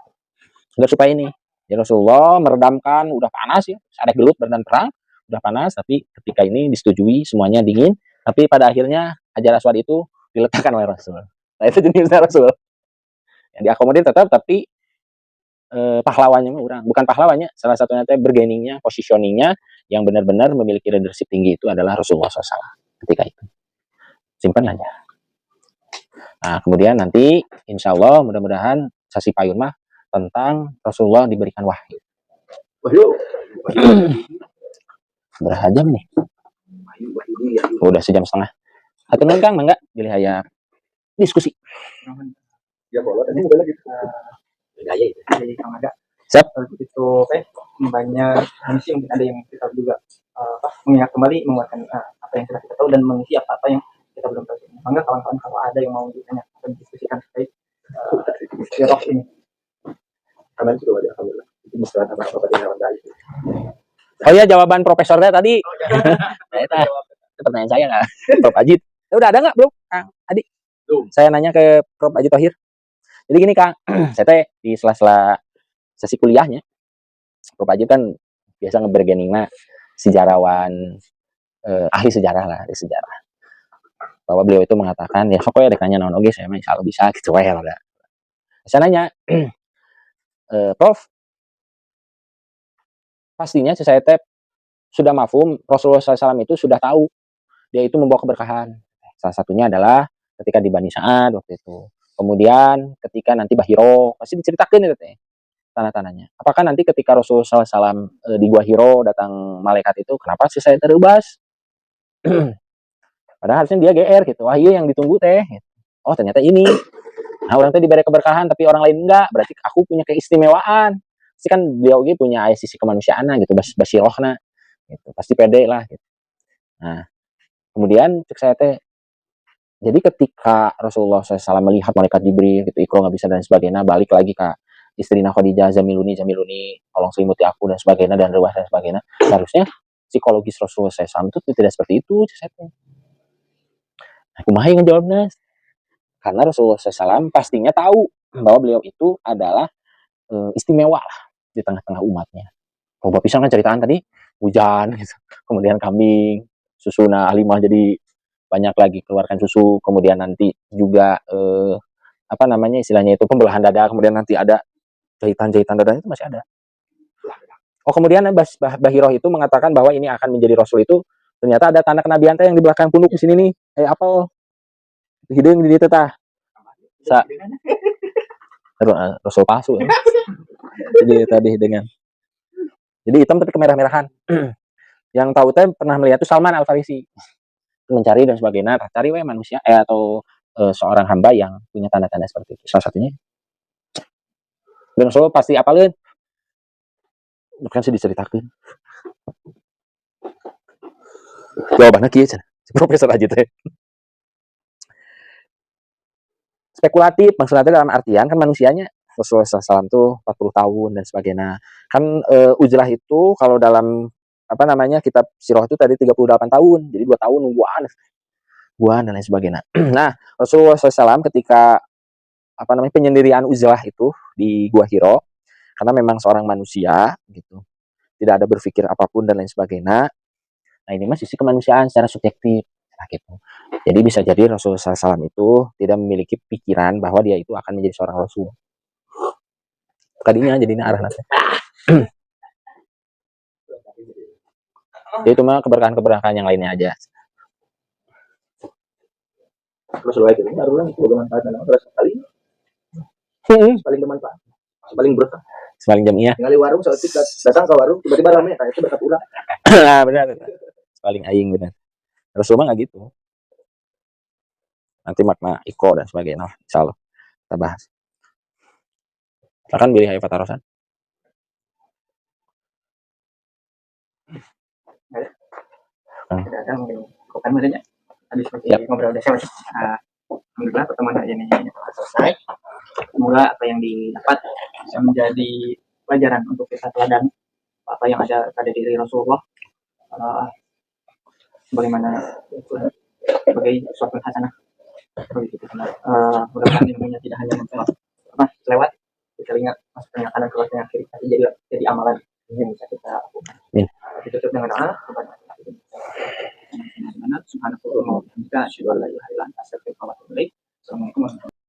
Enggak supaya ini ya Rasulullah meredamkan udah panas ya ada gelut berdan perang udah panas tapi ketika ini disetujui semuanya dingin tapi pada akhirnya Hajar Aswad itu diletakkan oleh Rasul. Nah itu jenisnya Rasul yang diakomodir tetap tapi pahlawannya mah bukan pahlawannya salah satunya bergainingnya positioningnya yang benar-benar memiliki leadership tinggi itu adalah Rasulullah SAW ketika itu simpan aja. Nah kemudian nanti insya Allah mudah-mudahan sesi payun mah tentang Rasulullah diberikan wahyu. Berapa jam nih? Udah sejam setengah. Atau Kang enggak pilih ayah diskusi. Ya boleh tadi udah lagi. Gaya itu. Jadi Kang Aga. Siap. Itu banyak mungkin ada yang kita juga mengingat kembali menguatkan apa yang kita tahu dan mengisi apa yang kita belum tahu. Maka kawan-kawan kalau ada yang mau ditanya atau diskusikan terkait sirah ini. Kalian sudah ada alhamdulillah. Itu bisa apa dengan Anda itu. Oh ya jawaban profesornya tadi. Nah, itu pertanyaan saya nggak, Prof Ajit. Ya, udah ada nggak belum, Kang Adi? Belum. Saya nanya ke Prof Ajit Thohir. Jadi gini Kang, saya teh di sela-sela sesi kuliahnya, Prof Ajit kan biasa ngebergening sejarawan ahli sejarah lah, ahli sejarah. Bahwa beliau itu mengatakan ya sok ya dekanya non oge saya mah insya Allah bisa gitu ya udah. Saya nanya, Prof, pastinya saya teh sudah mafhum Rasulullah SAW itu sudah tahu dia itu membawa keberkahan. Salah satunya adalah ketika di Bani Sa'ad waktu itu. Kemudian ketika nanti Bahiro pasti diceritakan itu teh tanah-tanahnya. Apakah nanti ketika Rasulullah SAW di Gua Hiro datang malaikat itu, kenapa sih saya terubas? Padahal harusnya dia GR gitu. Wah iya yang ditunggu teh. Oh ternyata ini. Nah orang teh diberi keberkahan tapi orang lain enggak. Berarti aku punya keistimewaan. Pasti kan beliau gitu punya sisi kemanusiaan gitu, basirohna. Gitu. Pasti pede lah. Gitu. Nah kemudian cek saya teh. Jadi ketika Rasulullah SAW melihat malaikat Jibril gitu, Iqra nggak bisa dan sebagainya, balik lagi ke istrinya Khadijah, Zamiluni, tolong selimuti aku dan sebagainya dan rewah dan sebagainya. Seharusnya psikologis Rasulullah SAW itu tidak seperti itu. Aku mah yang jawabnya karena Rasulullah SAW pastinya tahu bahwa beliau itu adalah istimewa lah di tengah-tengah umatnya. Kalau pisang kan ceritaan tadi hujan, gitu. Kemudian kambing, susuna halimah jadi banyak lagi keluarkan susu, kemudian nanti juga apa namanya istilahnya itu pembelahan dada, kemudian nanti ada jahitan-jahitan dada itu masih ada. Oh kemudian Bahiroh itu mengatakan bahwa ini akan menjadi rasul itu ternyata ada tanda kenabian yang di belakang punduk di sini nih, kayak apel hidung di tah sa rasul palsu ya. Jadi tadi dengan jadi hitam tapi kemerah-merahan. Yang tahu teh pernah melihat itu Salman Al Farisi mencari dan sebagainya, cari manusia atau seorang hamba yang punya tanda-tanda seperti itu. Salah satunya dan Rasul pasti apalin bukan sih diceritakan jawabannya kieu cenah profesor aja teh spekulatif maksudnya dalam artian kan manusianya Rasulullah SAW tuh 40 tahun dan sebagainya kan ujlah itu kalau dalam apa namanya kitab sirah itu tadi 38 tahun jadi 2 tahun nungguan dan lain sebagainya. Nah Rasulullah SAW ketika apa namanya penyendirian uzlah itu di Gua Hiro karena memang seorang manusia gitu tidak ada berpikir apapun dan lain sebagainya. Nah ini mah sisi kemanusiaan secara subjektif nah, gitu. Jadi bisa jadi Rasulullah SAW itu tidak memiliki pikiran bahwa dia itu akan menjadi seorang Rasul. Tadinya jadinya arah nanti. Jadi itu mah keberkahan-keberkahan yang lainnya aja. Rasulullah itu barulah itu bermanfaat dan terus sekali paling bermanfaat paling berkah paling jamiah tinggal di warung saat datang ke warung tiba-tiba ramai kayak itu berkat ulang. Nah benar paling aing benar Rasulullah nggak gitu nanti makna iko dan sebagainya nah, insyaallah kita bahas akan pilih Hayat Fatarosan Tidak ada mungkin kok kan maksudnya tadi seperti ngobrol desa alhamdulillah pertemuan hari ini selesai. Semoga apa yang didapat bisa menjadi pelajaran untuk kita teladan apa yang ada pada diri Rasulullah bagaimana sebagai suatu hasanah bagi kita semua. Mudah-mudahan ilmunya tidak hanya lewat kita ingat masuknya kanan keluarnya kiri tapi jadi amalan yang bisa kita lakukan. Ditutup dengan doa kepada Subhanallahi wa bihamdihi asyhadu an la ilaha illa anta astaghfiruka wa atubu ilaik. Assalamualaikum warahmatullahi wabarakatuh.